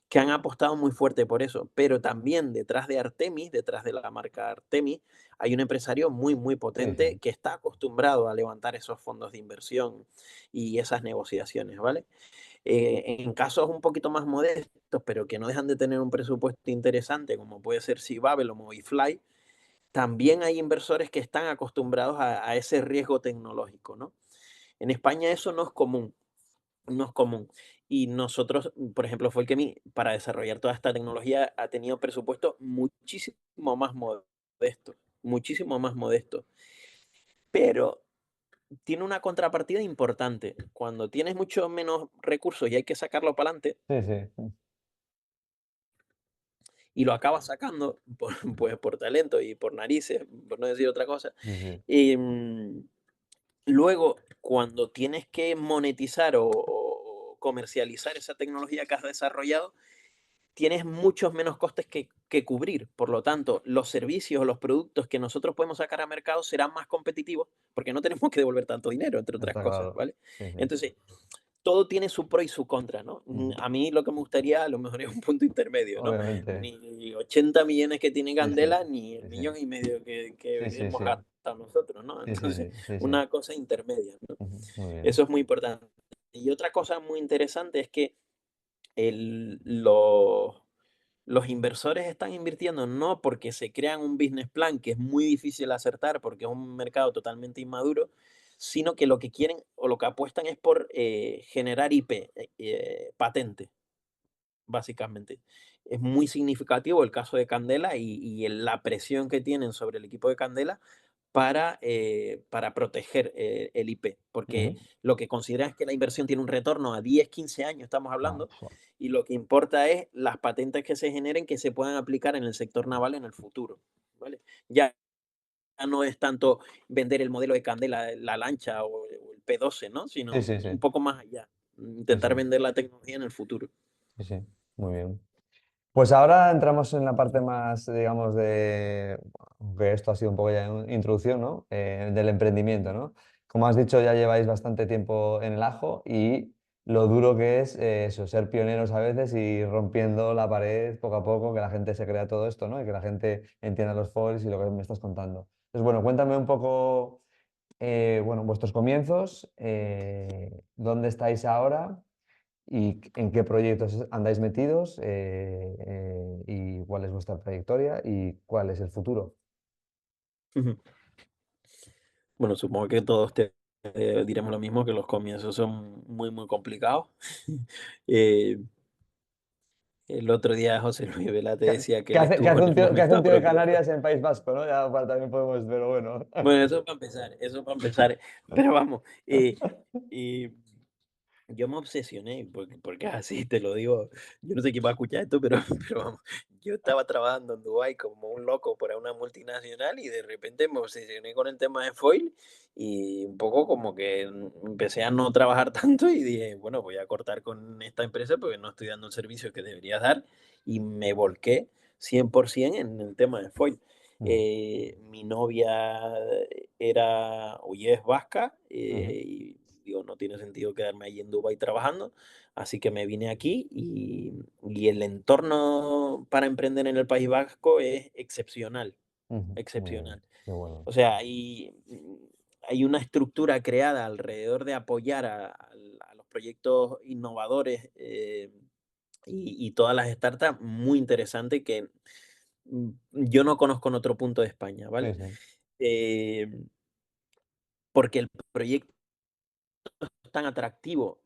que han apostado muy fuerte por eso. Pero también detrás de Artemis, detrás de la marca Artemis, hay un empresario muy, muy Sí, sí. potente que está acostumbrado a levantar esos fondos de inversión y esas negociaciones, ¿vale? En casos un poquito más modestos, pero que no dejan de tener un presupuesto interesante, como puede ser Babel o Movify, también hay inversores que están acostumbrados a ese riesgo tecnológico, ¿no? En España eso no es común, no es común. Y nosotros, por ejemplo, fue el que para desarrollar toda esta tecnología ha tenido presupuesto muchísimo más modesto. Pero tiene una contrapartida importante. Cuando tienes mucho menos recursos y hay que sacarlo para adelante, Sí, sí. y lo acabas sacando pues, por talento y por narices, por no decir otra cosa, Sí, sí. em, luego, cuando tienes que monetizar o comercializar esa tecnología que has desarrollado, tienes muchos menos costes que cubrir. Por lo tanto, los servicios o los productos que nosotros podemos sacar a mercado serán más competitivos porque no tenemos que devolver tanto dinero, entre otras Está cosas, claro. ¿vale? Sí, sí. Entonces, todo tiene su pro y su contra, ¿no? Ujú. A mí lo que me gustaría a lo mejor es un punto intermedio, ¿no? Obviamente. Ni 80 millones que tiene Sí, sí. Candela, ni el Sí, sí. millón y medio Sí, que sí, hemos sí. gastado nosotros, ¿no? Sí, sí, Entonces, sí. Sí, sí. una cosa intermedia, ¿no? Ujú. Muy bien. Eso es muy importante. Y otra cosa muy interesante es que el- los, los inversores están invirtiendo no porque se crean un business plan que es muy difícil acertar porque es un mercado totalmente inmaduro, sino que lo que quieren o lo que apuestan es por generar IP, patente, básicamente. Es muy significativo el caso de Candela y la presión que tienen sobre el equipo de Candela para proteger el IP, porque Ujú. lo que consideran es que la inversión tiene un retorno a 10, 15 años, estamos Ah, hablando, joder. y lo que importa es las patentes que se generen que se puedan aplicar en el sector naval en el futuro, ¿vale? Ya no es tanto vender el modelo de Candela, la lancha o el P12, ¿no? Sí, Sino sí, un sí. poco más allá, Sí, intentar sí. vender la tecnología en el futuro. Sí, sí. Muy bien. Pues ahora entramos en la parte más, digamos, aunque esto ha sido un poco ya una introducción, ¿no? Del emprendimiento, ¿no? Como has dicho, ya lleváis bastante tiempo en el ajo y lo duro que es eso, ser pioneros a veces y rompiendo la pared poco a poco, que la gente se crea todo esto, ¿no? Y que la gente entienda los foils y lo que me estás contando. Entonces, bueno, cuéntame un poco, bueno, vuestros comienzos, dónde estáis ahora y en qué proyectos andáis metidos, y cuál es vuestra trayectoria y cuál es el futuro. Bueno, supongo que todos diremos lo mismo, que los comienzos son muy, muy complicados. Eh, el otro día José Luis Vela te ¿Qué, decía que qué él hace, qué estuvo hace en un el tío, qué hace momento un tío de apropiado. Canarias en País Vasco, ¿no? Ya también podemos, pero bueno. Bueno, eso para empezar, eso para empezar. Pero vamos, y yo me obsesioné, porque es así, te lo digo, yo no sé quién va a escuchar esto, pero, pero vamos, yo estaba trabajando en Dubái como un loco para una multinacional y de repente me obsesioné con el tema de foil y un poco como que empecé a no trabajar tanto y dije, bueno, voy a cortar con esta empresa porque no estoy dando el servicio que debería dar y me volqué 100% en el tema de foil. Ujú, Mi novia era o y es vasca, ujú, y digo, no tiene sentido quedarme allí en Dubái trabajando, así que me vine aquí y el entorno para emprender en el País Vasco es excepcional, ujú. Muy bien, excepcional. qué bueno. O sea, hay una estructura creada alrededor de apoyar a los proyectos innovadores, y todas las startups muy interesante que yo no conozco en otro punto de España, Sí, ¿vale? sí. Eh, porque el proyecto es tan atractivo,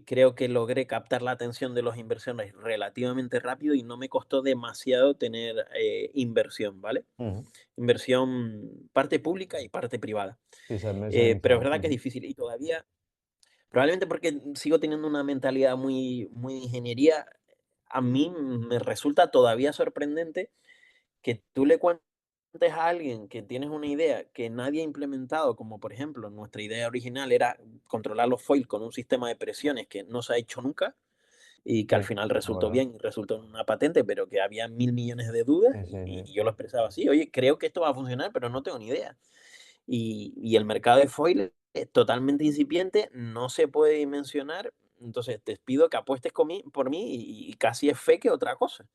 creo que logré captar la atención de los inversores relativamente rápido y no me costó demasiado tener inversión, ¿vale? Ujú. Inversión parte pública y parte privada. Sí, se ha Pero es iniciado. verdad que es Ujú, difícil y todavía, probablemente porque sigo teniendo una mentalidad muy, muy de ingeniería, a mí me resulta todavía sorprendente que tú le cuentes a alguien que tienes una idea que nadie ha implementado, como por ejemplo nuestra idea original era controlar los foils con un sistema de presiones que no se ha hecho nunca y que sí, al final de resultó acuerdo. bien y resultó en una patente, pero que había mil millones de dudas Sí, sí, y sí. yo lo expresaba así, oye, creo que esto va a funcionar, pero no tengo ni idea. Y el mercado de foil es totalmente incipiente, no se puede dimensionar, entonces te pido que apuestes por mí y casi es fe que otra cosa.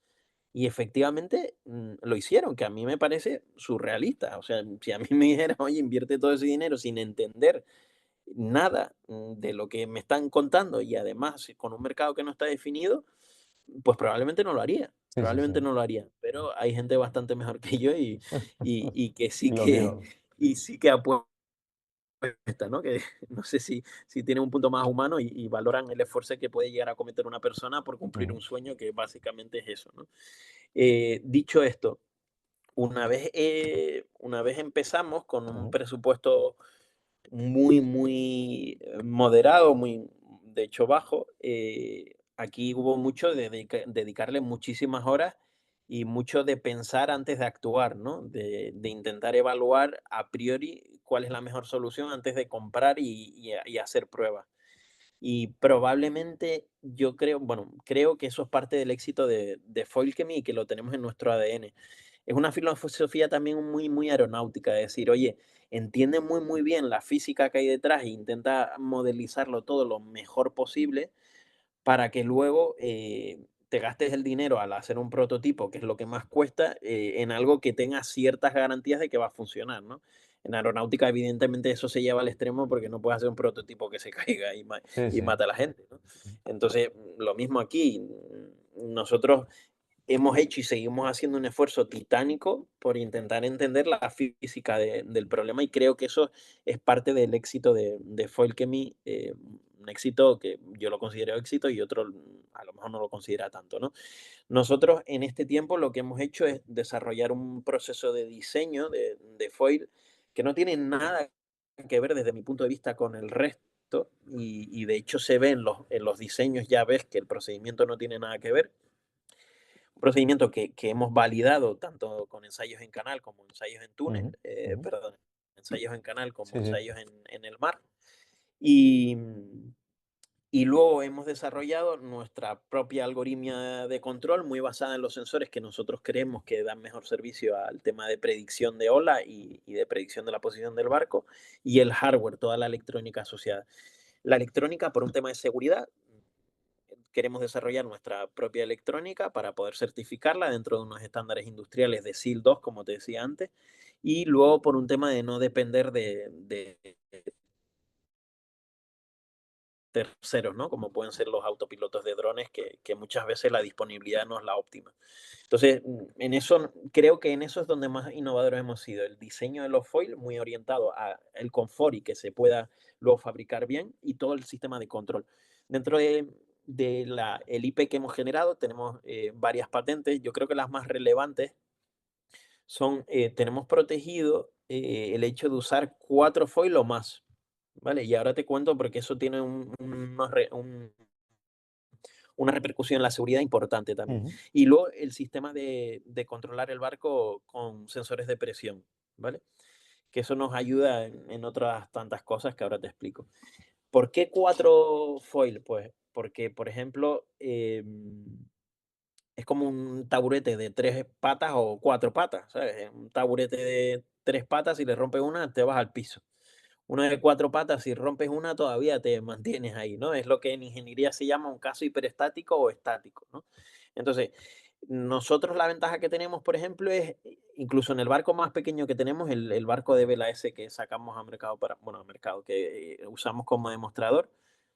Y efectivamente, lo hicieron, que a mí me parece surrealista. O sea, si a mí me dijeran: "Oye, invierte todo ese dinero", sin entender nada, de lo que me están contando, y además con un mercado que no está definido, pues probablemente no lo haría, Sí, sí, sí. probablemente no lo haría. Pero hay gente bastante mejor que yo y que sí Y lo que digo. y sí que apuesta, ¿no? Que no sé si tiene un punto más humano y valoran el esfuerzo que puede llegar a cometer una persona por cumplir Ujú, un sueño que básicamente es eso, ¿no? Dicho esto, una vez empezamos con un ujú, presupuesto muy, muy moderado, muy, de hecho, bajo, aquí hubo mucho de dedicarle muchísimas horas y mucho de pensar antes de actuar, ¿no? De intentar evaluar a priori cuál es la mejor solución antes de comprar y hacer pruebas. Y probablemente yo creo, bueno, creo que eso es parte del éxito de Folkemi y que lo tenemos en nuestro ADN. Es una filosofía también muy, muy aeronáutica, de decir, oye, entiende muy, muy bien la física que hay detrás e intenta modelizarlo todo lo mejor posible para que luego te gastes el dinero al hacer un prototipo, que es lo que más cuesta, en algo que tenga ciertas garantías de que va a funcionar, ¿no? En aeronáutica, evidentemente, eso se lleva al extremo porque no puedes hacer un prototipo que se caiga sí, y sí. mata a la gente, ¿no? Entonces, lo mismo aquí. Nosotros hemos hecho y seguimos haciendo un esfuerzo titánico por intentar entender la física del problema y creo que eso es parte del éxito de Foilchemy, un éxito que yo lo considero éxito y otro a lo mejor no lo considera tanto, ¿no? Nosotros en este tiempo lo que hemos hecho es desarrollar un proceso de diseño de foil que no tiene nada que ver desde mi punto de vista con el resto y de hecho se ve en los diseños, ya ves que el procedimiento no tiene nada que ver. Un procedimiento que hemos validado tanto con ensayos en canal como ensayos en túnel, Ujú, ujú. perdón, ensayos en canal como Sí, sí. ensayos en el mar. Y, y luego hemos desarrollado nuestra propia algoritmia de control muy basada en los sensores que nosotros creemos que dan mejor servicio al tema de predicción de ola y de predicción de la posición del barco y el hardware, toda la electrónica asociada. La electrónica, por un tema de seguridad, queremos desarrollar nuestra propia electrónica para poder certificarla dentro de unos estándares industriales de SIL 2, como te decía antes, y luego por un tema de no depender de terceros, ¿no? Como pueden ser los autopilotos de drones, que muchas veces la disponibilidad no es la óptima. Entonces, en eso, creo que en eso es donde más innovadores hemos sido. El diseño de los foils, muy orientado al confort y que se pueda luego fabricar bien, y todo el sistema de control. Dentro de el IP que hemos generado, tenemos varias patentes. Yo creo que las más relevantes son, tenemos protegido el hecho de usar 4 foils o más. ¿Vale? Y ahora te cuento porque eso tiene una repercusión en la seguridad importante también. Ujú, Y luego el sistema de controlar el barco con sensores de presión, ¿vale? Que eso nos ayuda en otras tantas cosas que ahora te explico. ¿Por qué 4 foil? Pues porque, por ejemplo, es como un taburete de 3 patas o 4 patas, ¿sabes? Un taburete de 3 patas, si le rompes una, te vas al piso. Uno de 4 patas, si rompes una, todavía te mantienes ahí, ¿no? Es lo que en ingeniería se llama un caso hiperestático o estático, ¿no? Entonces, nosotros la ventaja que tenemos, por ejemplo, es incluso en el barco más pequeño que tenemos, el barco de vela S que sacamos a mercado para, bueno, a mercado, que usamos como demostrador,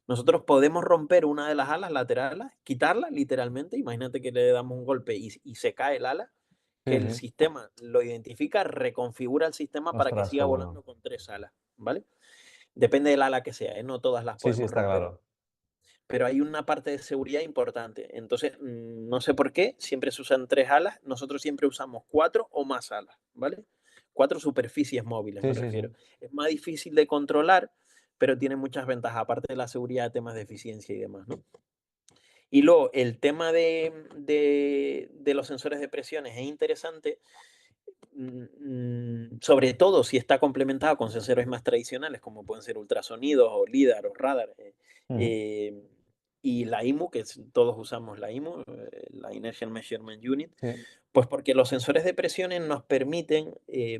nosotros podemos romper una de las alas laterales, quitarla literalmente, imagínate que le damos un golpe y se cae el ala, que sí, el sí. sistema lo identifica, reconfigura el sistema para que Ostras, qué siga bueno. volando con 3 alas, ¿vale? Depende del ala que sea, ¿eh? No todas las Sí, sí, podemos está romper, claro. pero hay una parte de seguridad importante. Entonces, no sé por qué, siempre se usan 3 alas, nosotros siempre usamos 4 o más alas, ¿vale? 4 superficies móviles, Sí, me sí, refiero. sí. Es más difícil de controlar, pero tiene muchas ventajas, aparte de la seguridad, temas de eficiencia y demás, ¿no? Y luego, el tema de los sensores de presiones es interesante, sobre todo si está complementado con sensores más tradicionales, como pueden ser ultrasonidos o LIDAR o radar. Ujú, Eh, y la IMU, todos usamos la IMU, la Inertial Measurement Unit, sí. pues porque los sensores de presiones nos permiten,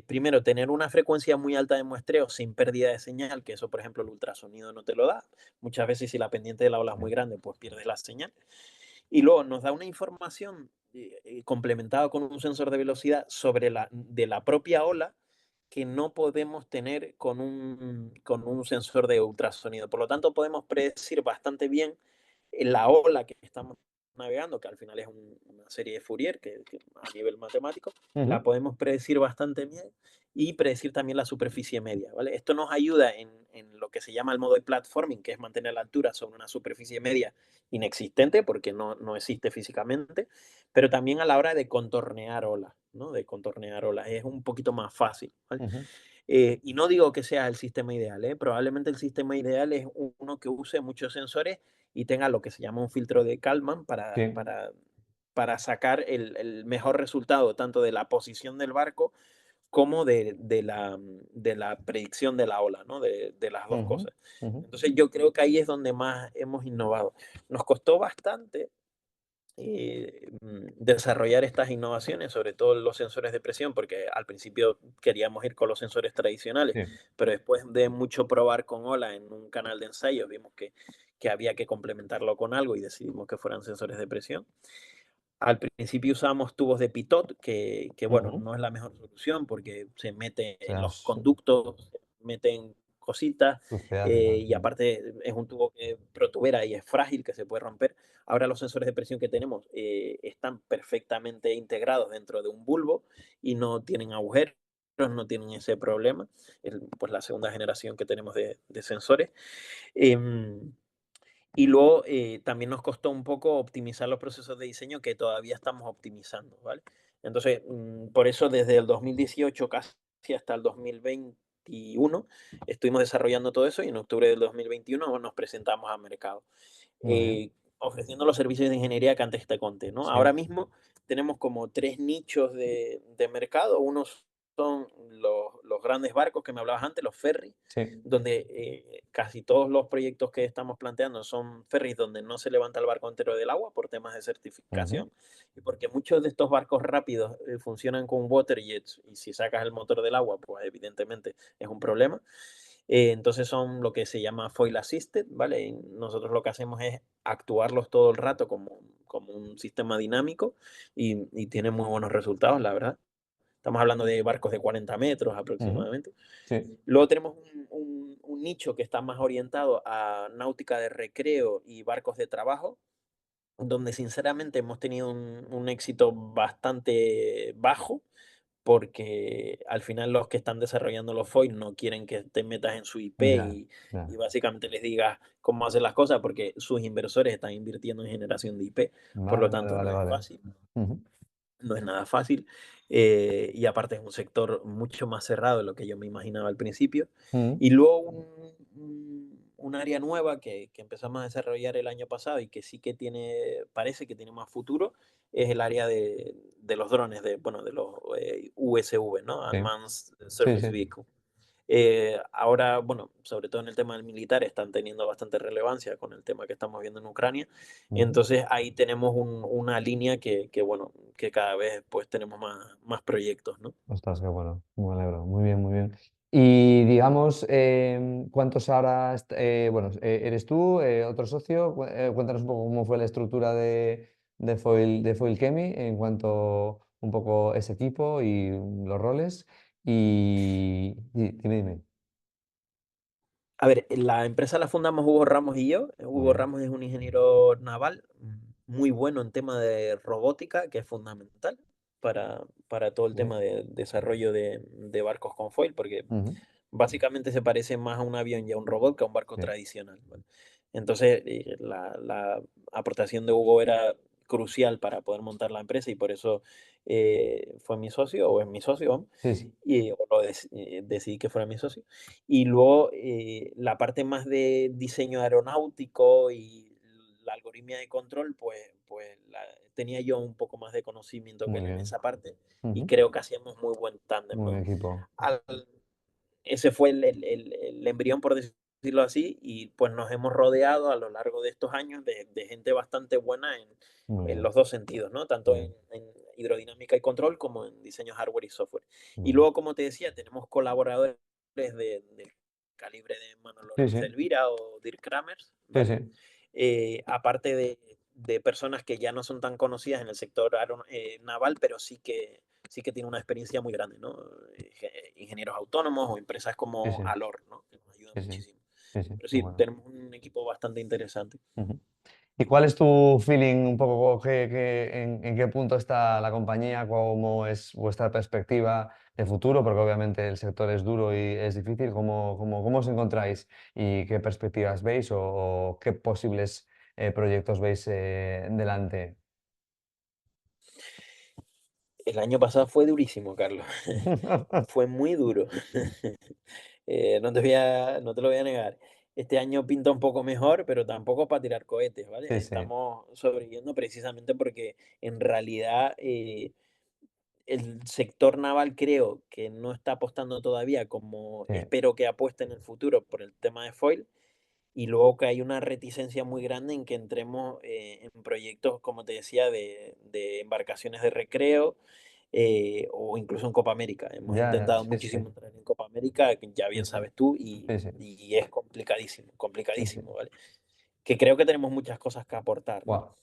primero, tener una frecuencia muy alta de muestreo sin pérdida de señal, que eso, por ejemplo, el ultrasonido no te lo da. Muchas veces, si la pendiente de la ola es muy grande, pues pierdes la señal. Y luego nos da una información complementada con un sensor de velocidad sobre de la propia ola que no podemos tener con un sensor de ultrasonido. Por lo tanto, podemos predecir bastante bien la ola que estamos navegando, que al final es una serie de Fourier que a nivel matemático, la Ujú, podemos predecir bastante bien y predecir también la superficie media, ¿vale? Esto nos ayuda en lo que se llama el modo de platforming, que es mantener la altura sobre una superficie media inexistente, porque no existe físicamente, pero también a la hora de contornear olas, ¿no? De contornear olas, es un poquito más fácil, ¿vale? ujú. Y no digo que sea el sistema ideal, ¿eh? Probablemente el sistema ideal es uno que use muchos sensores y tenga lo que se llama un filtro de Kalman Sí. para sacar el mejor resultado tanto de la posición del barco como de la predicción de la ola, ¿no? De las dos Ujú, cosas. ujú. Entonces yo creo que ahí es donde más hemos innovado. Nos costó bastante desarrollar estas innovaciones, sobre todo los sensores de presión, porque al principio queríamos ir con los sensores tradicionales, Sí. pero después de mucho probar con Ola en un canal de ensayo, vimos que había que complementarlo con algo y decidimos que fueran sensores de presión. Al principio usábamos tubos de pitot, bueno, Ujú. no es la mejor solución porque se mete O en sea, los conductos, se meten cositas, suciedad y tal. y aparte es un tubo que protubera y es frágil, que se puede romper. Ahora los sensores de presión que tenemos están perfectamente integrados dentro de un bulbo y no tienen agujeros, no tienen ese problema. Es pues la segunda generación que tenemos de sensores. Em, y luego también nos costó un poco optimizar los procesos de diseño que todavía estamos optimizando, ¿vale? Entonces, por eso desde el 2018 casi hasta el 2020, 2021 estuvimos desarrollando todo eso y en octubre del 2021 nos presentamos al mercado, Muy bien. ofreciendo los servicios de ingeniería que antes te conté, ¿no? Ahora Sí, mismo tenemos como tres nichos de mercado. Unos son los grandes barcos que me hablabas antes, los ferries, sí. donde casi todos los proyectos que estamos planteando son ferries donde no se levanta el barco entero del agua por temas de Ujú. certificación y porque muchos de estos barcos rápidos funcionan con water jets y si sacas el motor del agua, pues evidentemente es un problema. Entonces son lo que se llama foil assisted, ¿vale? Y nosotros lo que hacemos es actuarlos todo el rato como un sistema dinámico y tiene muy buenos resultados, la verdad. Estamos hablando de barcos de 40 metros Ujú. aproximadamente. Sí, Luego tenemos un nicho que está más orientado a náutica de recreo y barcos de trabajo, donde sinceramente hemos tenido un éxito bastante bajo, porque al final los que están desarrollando los foils no quieren que te metas en su IP ya, y ya. básicamente les digas cómo hacer las cosas, porque sus inversores están invirtiendo en generación de IP, por lo Vale, vale, tanto vale, no es vale. fácil. Ujú. No es nada fácil, y aparte es un sector mucho más cerrado de lo que yo me imaginaba al principio. Ujú. Y luego un área nueva que empezamos a desarrollar el año pasado y que sí que tiene, parece que tiene más futuro, es el área de los drones, bueno, de los USV, ¿no? Sí, Advanced sí, Surface sí. Vehicle. Ahora, bueno, sobre todo en el tema del militar, están teniendo bastante relevancia con el tema que estamos viendo en Ucrania. Ujú. Entonces ahí tenemos una línea bueno, que cada vez pues tenemos más proyectos, ¿no? Ostras, qué bueno, me alegro. Muy bien, muy bien. Y digamos, ¿cuántos ahora, bueno, eres tú, otro socio? Cuéntanos un poco cómo fue la estructura de Foil Chemi en cuanto un poco ese equipo y los roles. Y dime, dime. A ver, la empresa la fundamos Hugo Ramos y yo. Muy Hugo bien. Ramos es un ingeniero naval muy bueno en tema de robótica, que es fundamental para todo el Sí. tema de desarrollo de barcos con foil, porque Ujú. básicamente se parece más a un avión y a un robot que a un barco Sí, tradicional, ¿vale? Entonces, la aportación de Hugo era crucial para poder montar la empresa y por eso fue mi socio, o es mi socio, vamos, sí, sí. y o decidí que fuera mi socio. Y luego la parte más de diseño aeronáutico y la algoritmia de control, pues tenía yo un poco más de conocimiento que Muy él en bien. esa parte y Ujú. creo que hacíamos muy buen tándem, Muy buen ¿no? equipo. Al, ese fue el embrión, por decirlo así, y pues nos hemos rodeado a lo largo de estos años de gente bastante buena Muy en bien, los dos sentidos, ¿no? Tanto muy bien, en hidrodinámica y control como en diseño hardware y software. muy Y bien. luego, como te decía, tenemos colaboradores del calibre de Manolo Sí, Ruiz sí, Elvira o Dirk Kramers, sí, ¿vale? sí. Aparte de personas que ya no son tan conocidas en el sector naval, pero sí que tienen una experiencia muy grande, ¿no? Ingenieros autónomos o empresas Sí, como sí, Alor, ¿no? Que nos ayudan sí, sí, muchísimo. sí, sí, Pero qué sí, bueno. tenemos un equipo bastante interesante. Ujú. ¿Y cuál es tu feeling un poco, en qué punto está la compañía, cómo es vuestra perspectiva de futuro? Porque obviamente el sector es duro y es difícil. ¿Cómo os encontráis y qué perspectivas veis o qué posibles proyectos veis delante? El año pasado fue durísimo, Carlos. Fue muy duro. No te lo voy a negar. Este año pinta un poco mejor, pero tampoco para tirar cohetes, ¿vale? Sí, sí, Estamos sobreviviendo precisamente porque en realidad el sector naval creo que no está apostando todavía como sí, espero que apueste en el futuro por el tema de foil. Y luego que hay una reticencia muy grande en que entremos en proyectos, como te decía, de embarcaciones de recreo o incluso en Copa América. Hemos ya, ya, intentado sí, sí, muchísimo entrar en Copa América, que ya sí, bien sí, sabes tú, sí, sí, y es complicadísimo, sí, sí. complicadísimo, ¿vale? Que creo que tenemos muchas cosas que aportar, ¿no? Guau.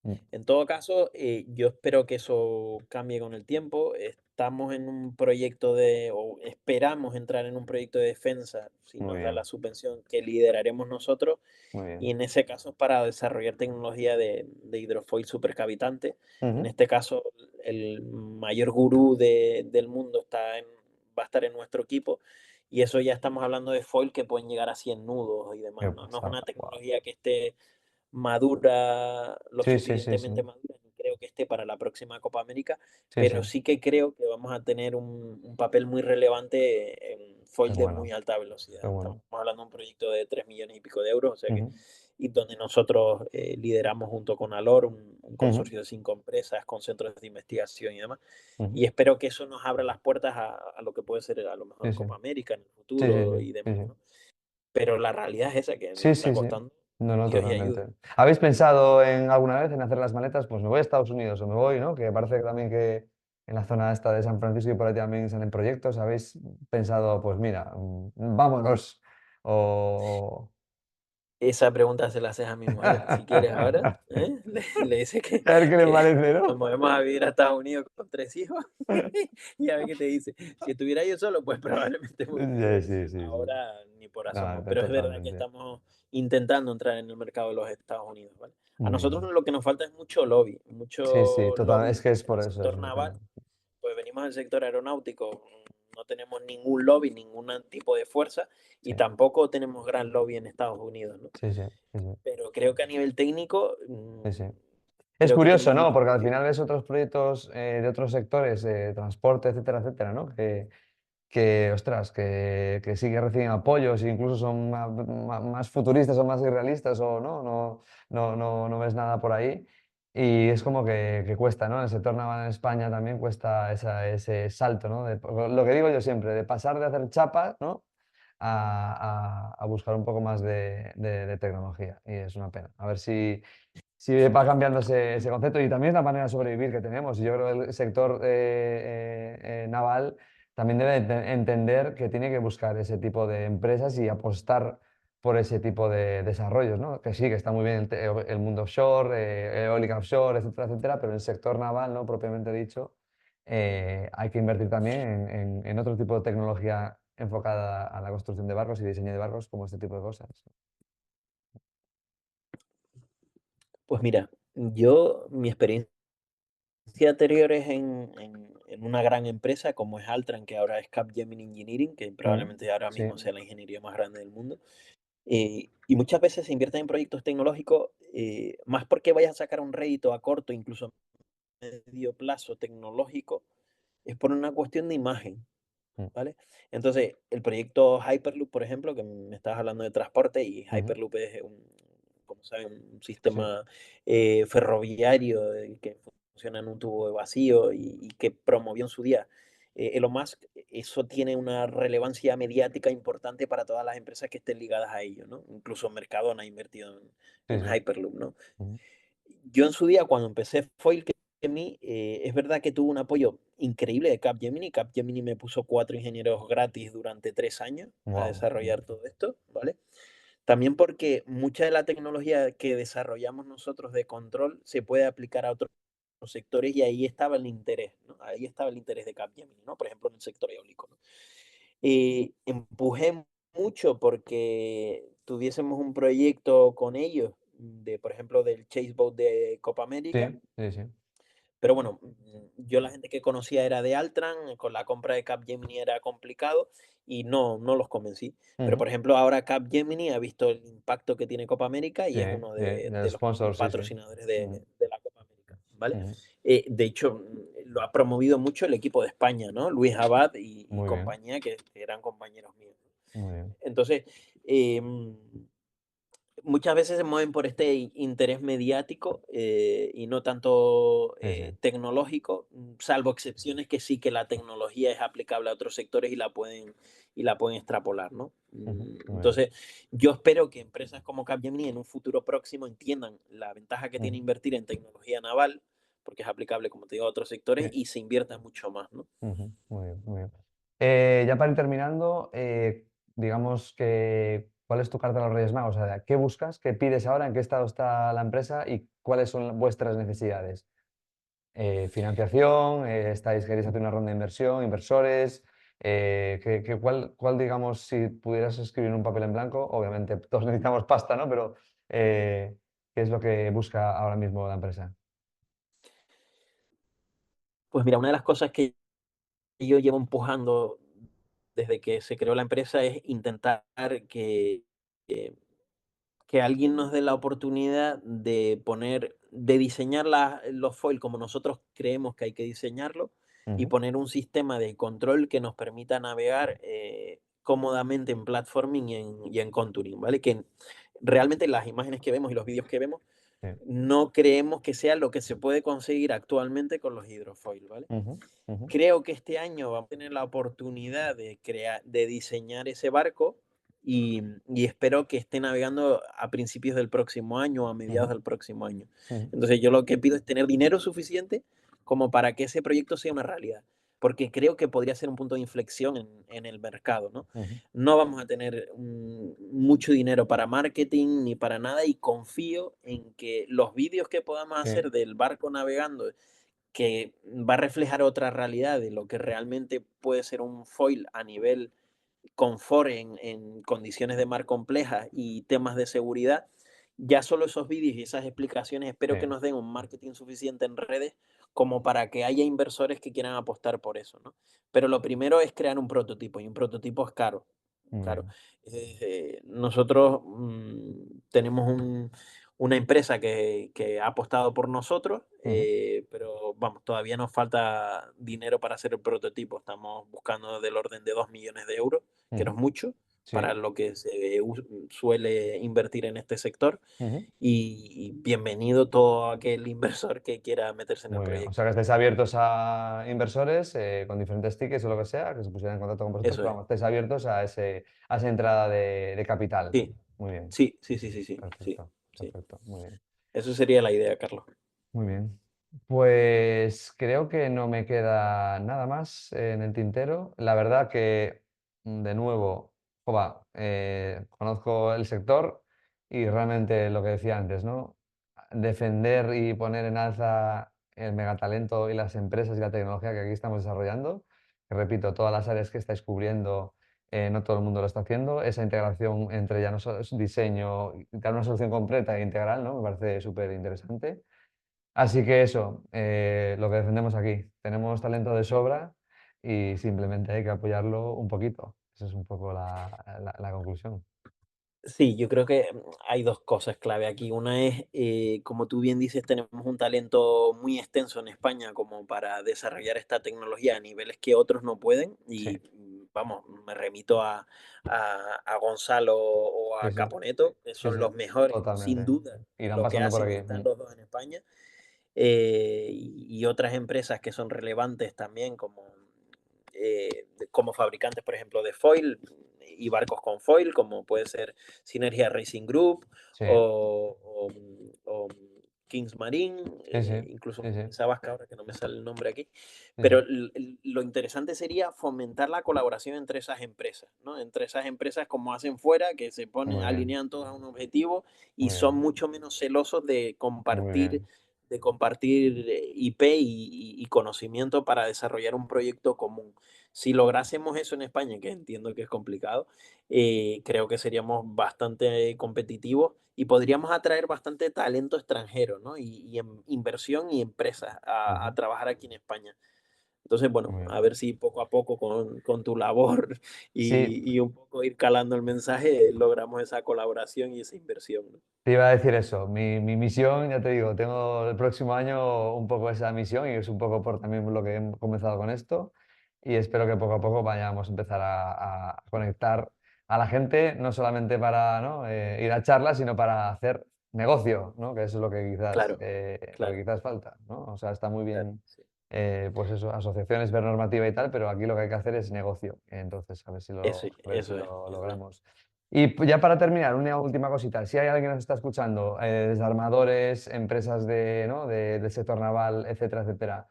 Mm. En todo caso, yo espero que eso cambie con el tiempo. Estamos en un proyecto o esperamos entrar en un proyecto de defensa, si Muy nos da bien, la subvención, que lideraremos nosotros muy y bien. en ese caso es para desarrollar tecnología de hidrofoil supercavitante. En Ujú. este caso, el mayor gurú del mundo va a estar en nuestro equipo. Y eso ya estamos hablando de foil que pueden llegar a 100 nudos y Qué demás. No, no es una pasada, guau. tecnología que esté madura, lo Sí, sí, sí, sí, suficientemente madura, ni creo que esté para la próxima Copa América, sí, pero sí. sí que creo que vamos a tener un papel muy relevante en foil qué de bueno, muy alta qué velocidad. bueno. Estamos hablando de un proyecto de 3 millones y pico de euros, o sea que, Ujú, y donde nosotros lideramos junto con Alor un ujú, consorcio de 5 empresas con centros de investigación y demás. ujú. Y espero que eso nos abra las puertas a lo que puede ser a lo Sí, mejor sí, Copa América en el sí, sí, futuro sí, y sí, demás, sí. ¿no? Pero la realidad es esa, que nos Sí, está sí, sí. costando No, no, Dios y ayuda. totalmente. ¿Habéis pensado en alguna vez en hacer las maletas? Pues me voy a Estados Unidos o me voy, ¿no? Que parece que también que en la zona esta de San Francisco y por ahí también salen proyectos. ¿Habéis pensado, pues mira, vámonos? O... Esa pregunta se la haces a mi mujer, si quieres ahora, ¿eh? Le dices A ver qué le que parece, nos ¿no? movemos a vivir a Estados Unidos con 3 hijos, y a ver qué te dice. Si estuviera yo solo, pues probablemente me hubiera Sí, ido. sí, sí, sí. Ahora ni por Nada, asomo, pero es verdad que totalmente. estamos intentando entrar en el mercado de los Estados Unidos, ¿vale? A Muy nosotros bien. lo que nos falta es Sí, sí, mucho total. Es lobby que es en por el eso, es sector lo que... naval, pues venimos del sector aeronáutico, no tenemos ningún lobby, ningún tipo de fuerza, y Sí, tampoco tenemos gran lobby en Estados Unidos, ¿no? sí, sí, sí, sí. Pero creo que a nivel técnico, Sí, sí. Es creo que curioso, tenemos ¿no? mucho Porque que al decir. final ves otros proyectos de otros sectores, transporte, etcétera, etcétera, ¿no? Que ostras, que sí que reciben apoyos e incluso son más futuristas o más irrealistas o no ves nada por ahí. Y es como que cuesta, ¿no? En el sector naval en España también cuesta ese salto, ¿no? Lo que digo yo siempre, de pasar de hacer chapas, ¿no? A buscar un poco más de tecnología. Y es una pena. A ver si va cambiando ese concepto y también es la manera de sobrevivir que tenemos. Y yo creo que el sector naval también debe entender que tiene que buscar ese tipo de empresas y apostar por ese tipo de desarrollos, ¿no? Que sí, que está muy bien el mundo offshore, eólica offshore, etcétera, etcétera, pero en el sector naval, ¿no? Propiamente dicho, hay que invertir también en otro tipo de tecnología enfocada a la construcción de barcos y diseño de barcos, como este tipo de cosas. Pues mira, mi experiencia anterior es en una gran empresa como es Altran, que ahora es Capgemini Engineering, que Mm, probablemente ahora sí. mismo sea la ingeniería más grande del mundo. Y muchas veces se invierte en proyectos tecnológicos, más porque vayas a sacar un rédito a corto, incluso medio plazo tecnológico, es por una cuestión de imagen. Mm, ¿Vale? Entonces, el proyecto Hyperloop, por ejemplo, que me estabas hablando de transporte, y ujú, Hyperloop es como saben, un sí. sistema ferroviario que funciona en un tubo de vacío y que promovió en su día Elon Musk. Eso tiene una relevancia mediática importante para todas las empresas que estén ligadas a ello, ¿no? Incluso Mercadona ha invertido Sí, en sí. Hyperloop, ¿no? Ujú. Yo en su día, cuando empecé Foil, es verdad que tuvo un apoyo increíble de Capgemini. Capgemini me puso 4 ingenieros gratis durante 3 años a Guau. desarrollar todo esto, ¿vale? También porque mucha de la tecnología que desarrollamos nosotros de control se puede aplicar a otros sectores y ahí estaba el interés, ¿no? Ahí estaba el interés de Capgemini, ¿no? Por ejemplo, en el sector eólico, ¿no? Empujé mucho porque tuviésemos un proyecto con ellos, por ejemplo, del Chase Boat de Copa América. Sí, sí, sí. Pero bueno, yo la gente que conocía era de Altran, con la compra de Capgemini era complicado y no los convencí. Pero Ujú. por ejemplo, ahora Capgemini ha visto el impacto que tiene Copa América y Sí, es uno sí, de del los sponsor, sí, sí. patrocinadores Ujú, de la Copa América, ¿vale? ujú. De hecho, lo ha promovido mucho el equipo de España, ¿no? Luis Abad y Muy bien, compañía, que eran compañeros míos. muy bien. Entonces, em, muchas veces se mueven por este interés mediático y no tanto Sí, sí. tecnológico, salvo excepciones que sí que la tecnología es aplicable a otros sectores y la pueden extrapolar, ¿no? Ujú, muy bien. Entonces, yo espero que empresas como Capgemini en un futuro próximo entiendan la ventaja que tiene Ujú, invertir en tecnología naval, porque es aplicable, como te digo, a otros sectores sí, y se invierta mucho más, ¿no? ujú, muy bien, muy bien. Ya para ir terminando, digamos que, ¿cuál es tu carta a los Reyes Magos? O sea, ¿qué buscas? ¿Qué pides ahora? ¿En qué estado está la empresa? ¿Y cuáles son vuestras necesidades? Financiación, queréis hacer una ronda de inversión, inversores, cuál, digamos, si pudieras escribir en un papel en blanco, obviamente todos necesitamos pasta, ¿no? Pero, ¿qué es lo que busca ahora mismo la empresa? Pues mira, una de las cosas que yo llevo empujando desde que se creó la empresa es intentar que, eh, que alguien nos dé la oportunidad de diseñar los foil como nosotros creemos que hay que diseñarlo y Ujú, poner un sistema de control que nos permita navegar cómodamente en platforming y en contouring, ¿vale? Que realmente las imágenes que vemos y los vídeos que vemos sí. no creemos que sea lo que se puede conseguir actualmente con los hidrofoil, ¿vale? Ujú, ujú, Creo que este año vamos a tener la oportunidad de de diseñar ese barco y espero que esté navegando a principios del próximo año o a mediados ujú, del próximo año. ujú, Entonces yo lo que pido es tener dinero suficiente como para que ese proyecto sea una realidad, porque creo que podría ser un punto de inflexión en el mercado, ¿no? ujú, No vamos a tener mucho dinero para marketing ni para nada y confío en que los vídeos que podamos sí, hacer del barco navegando que va a reflejar otra realidad de lo que realmente puede ser un foil a nivel confort en condiciones de mar complejas y temas de seguridad, ya solo esos vídeos y esas explicaciones espero que sí. nos den un marketing suficiente en redes como para que haya inversores que quieran apostar por eso, ¿no? Pero lo primero es crear un prototipo y un prototipo es caro, Muy caro. bien. Nosotros tenemos una empresa que ha apostado por nosotros, Ujú, pero vamos, todavía nos falta dinero para hacer el prototipo. Estamos buscando del orden de 2 millones de euros, que no ujú, es mucho para sí. lo que se suele invertir en este sector. Ujú. Y bienvenido todo aquel inversor que quiera meterse en el Muy bien. O sea, proyecto. que estáis abiertos a inversores con diferentes tickets o lo que sea, que se pusieran en contacto con vosotros, Eso pero es. vamos, estáis abiertos a esa entrada de capital. Sí, Muy bien. sí, sí, sí, sí, sí, sí, Perfecto, sí. perfecto. Muy bien. Eso sería la idea, Carlos. Muy bien. Pues creo que no me queda nada más en el tintero. La verdad que, de nuevo, joba, conozco el sector y realmente lo que decía antes, ¿no? Defender y poner en alza el megatalento y las empresas y la tecnología que aquí estamos desarrollando. Que repito, todas las áreas que estáis cubriendo, no todo el mundo lo está haciendo. Esa integración entre ya no solo es diseño, y dar una solución completa e integral, ¿no? Me parece súper interesante. Así que eso, lo que defendemos aquí. Tenemos talento de sobra y simplemente hay que apoyarlo un poquito. Esa es un poco la conclusión. Sí, yo creo que hay dos cosas clave aquí. Una es, como tú bien dices, tenemos un talento muy extenso en España como para desarrollar esta tecnología a niveles que otros no pueden. Sí, Y vamos, me remito a Gonzalo o sí, a sí, Caponeto, que sí, son sí, los mejores, sin totalmente. duda, en Irán lo que pasando por hacen y aquí. están los dos en España. Y otras empresas que son relevantes también como fabricantes, por ejemplo, de foil y barcos con foil, como puede ser Sinergia Racing Group Sí, o Kings Marine, sí, sí, incluso sí, sí, esa vasca ahora que no me sale el nombre aquí. sí, Pero sí. lo interesante sería fomentar la colaboración entre esas empresas, ¿no? Entre esas empresas como hacen fuera, que se ponen, Muy bien, alinean todos a un objetivo y muy son bien, mucho menos celosos muy bien. de compartir IP y conocimiento para desarrollar un proyecto común. Si lográsemos eso en España, que entiendo que es complicado, creo que seríamos bastante competitivos y podríamos atraer bastante talento extranjero, ¿no? Inversión y empresas a Ujú, trabajar aquí en España. Entonces, bueno, muy bien. a ver si poco a poco con tu labor Sí, y un poco ir calando el mensaje, logramos esa colaboración y esa inversión, ¿no? te iba a decir eso. Mi misión, ya te digo, tengo el próximo año un poco esa misión y es un poco por también lo que he comenzado con esto. Y espero que poco a poco vayamos a empezar a conectar a la gente, no solamente para, ¿no? Ir a charlas, sino para hacer negocio, ¿no? Que eso es Claro, lo que claro, quizás falta, ¿no? O sea, está muy claro, bien, sí. pues eso, asociaciones, ver normativa y tal, pero aquí lo que hay que hacer es negocio. Entonces, a ver si Eso es, lo eso es. logramos. Y ya para terminar, una última cosita. Si hay alguien que nos está escuchando, desarmadores, empresas de, ¿no? del sector naval, etcétera, etcétera.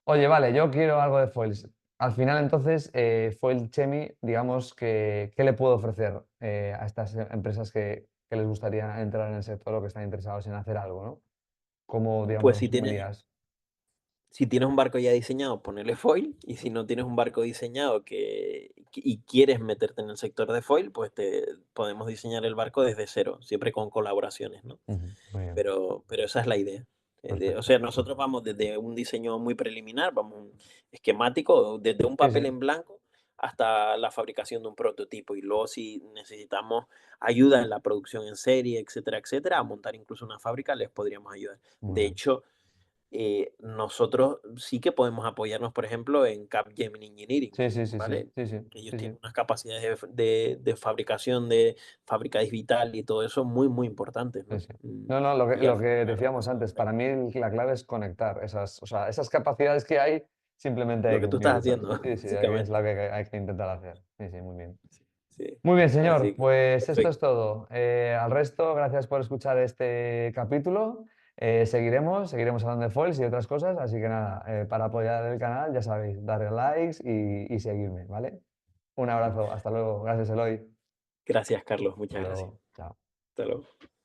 Oye, vale, yo quiero algo de foils. Al final, entonces, Foil Chemi, digamos que, ¿qué le puedo ofrecer a estas empresas que les gustaría entrar en el sector o que están interesados en hacer algo, ¿no? ¿Cómo, Pues digamos, me dirías? si tienes un barco ya diseñado, ponerle foil, y si no tienes un barco diseñado y quieres meterte en el sector de foil, pues te podemos diseñar el barco desde cero, siempre con colaboraciones, ¿no? Ujú, muy bien, Pero esa es la idea. O perfecto. sea, nosotros vamos desde un diseño muy preliminar, vamos un esquemático, desde un Sí, papel sí, en blanco hasta la fabricación de un prototipo. Y luego si necesitamos ayuda en la producción en serie, etcétera, etcétera, a montar incluso una fábrica, les podríamos ayudar. muy De bien. hecho, nosotros sí que podemos apoyarnos, por ejemplo, en Capgemini Engineering, Sí, sí, sí, sí, ¿vale? sí, sí, Que ellos sí, tienen sí, unas capacidades de fabricación, de fábrica digital y todo eso muy, muy importantes, sí, ¿no? sí. No, no, Y al lo que final, decíamos antes, para mí la clave es conectar esas, o sea, esas capacidades que hay, simplemente lo hay que que tú estás utilizarlas. haciendo, Sí, sí, es lo básicamente. que hay que intentar hacer. Sí, sí, muy bien. Sí, sí. Muy bien, Así señor. que, Pues esto es perfecto. todo. Al resto, gracias por escuchar este capítulo. Seguiremos hablando de foils y otras cosas, así que nada, para apoyar el canal, ya sabéis, darle likes y seguirme, ¿vale? Un abrazo, hasta luego. Gracias, Eloy. Gracias, Carlos. Hasta Muchas gracias. luego. Chao. Hasta luego.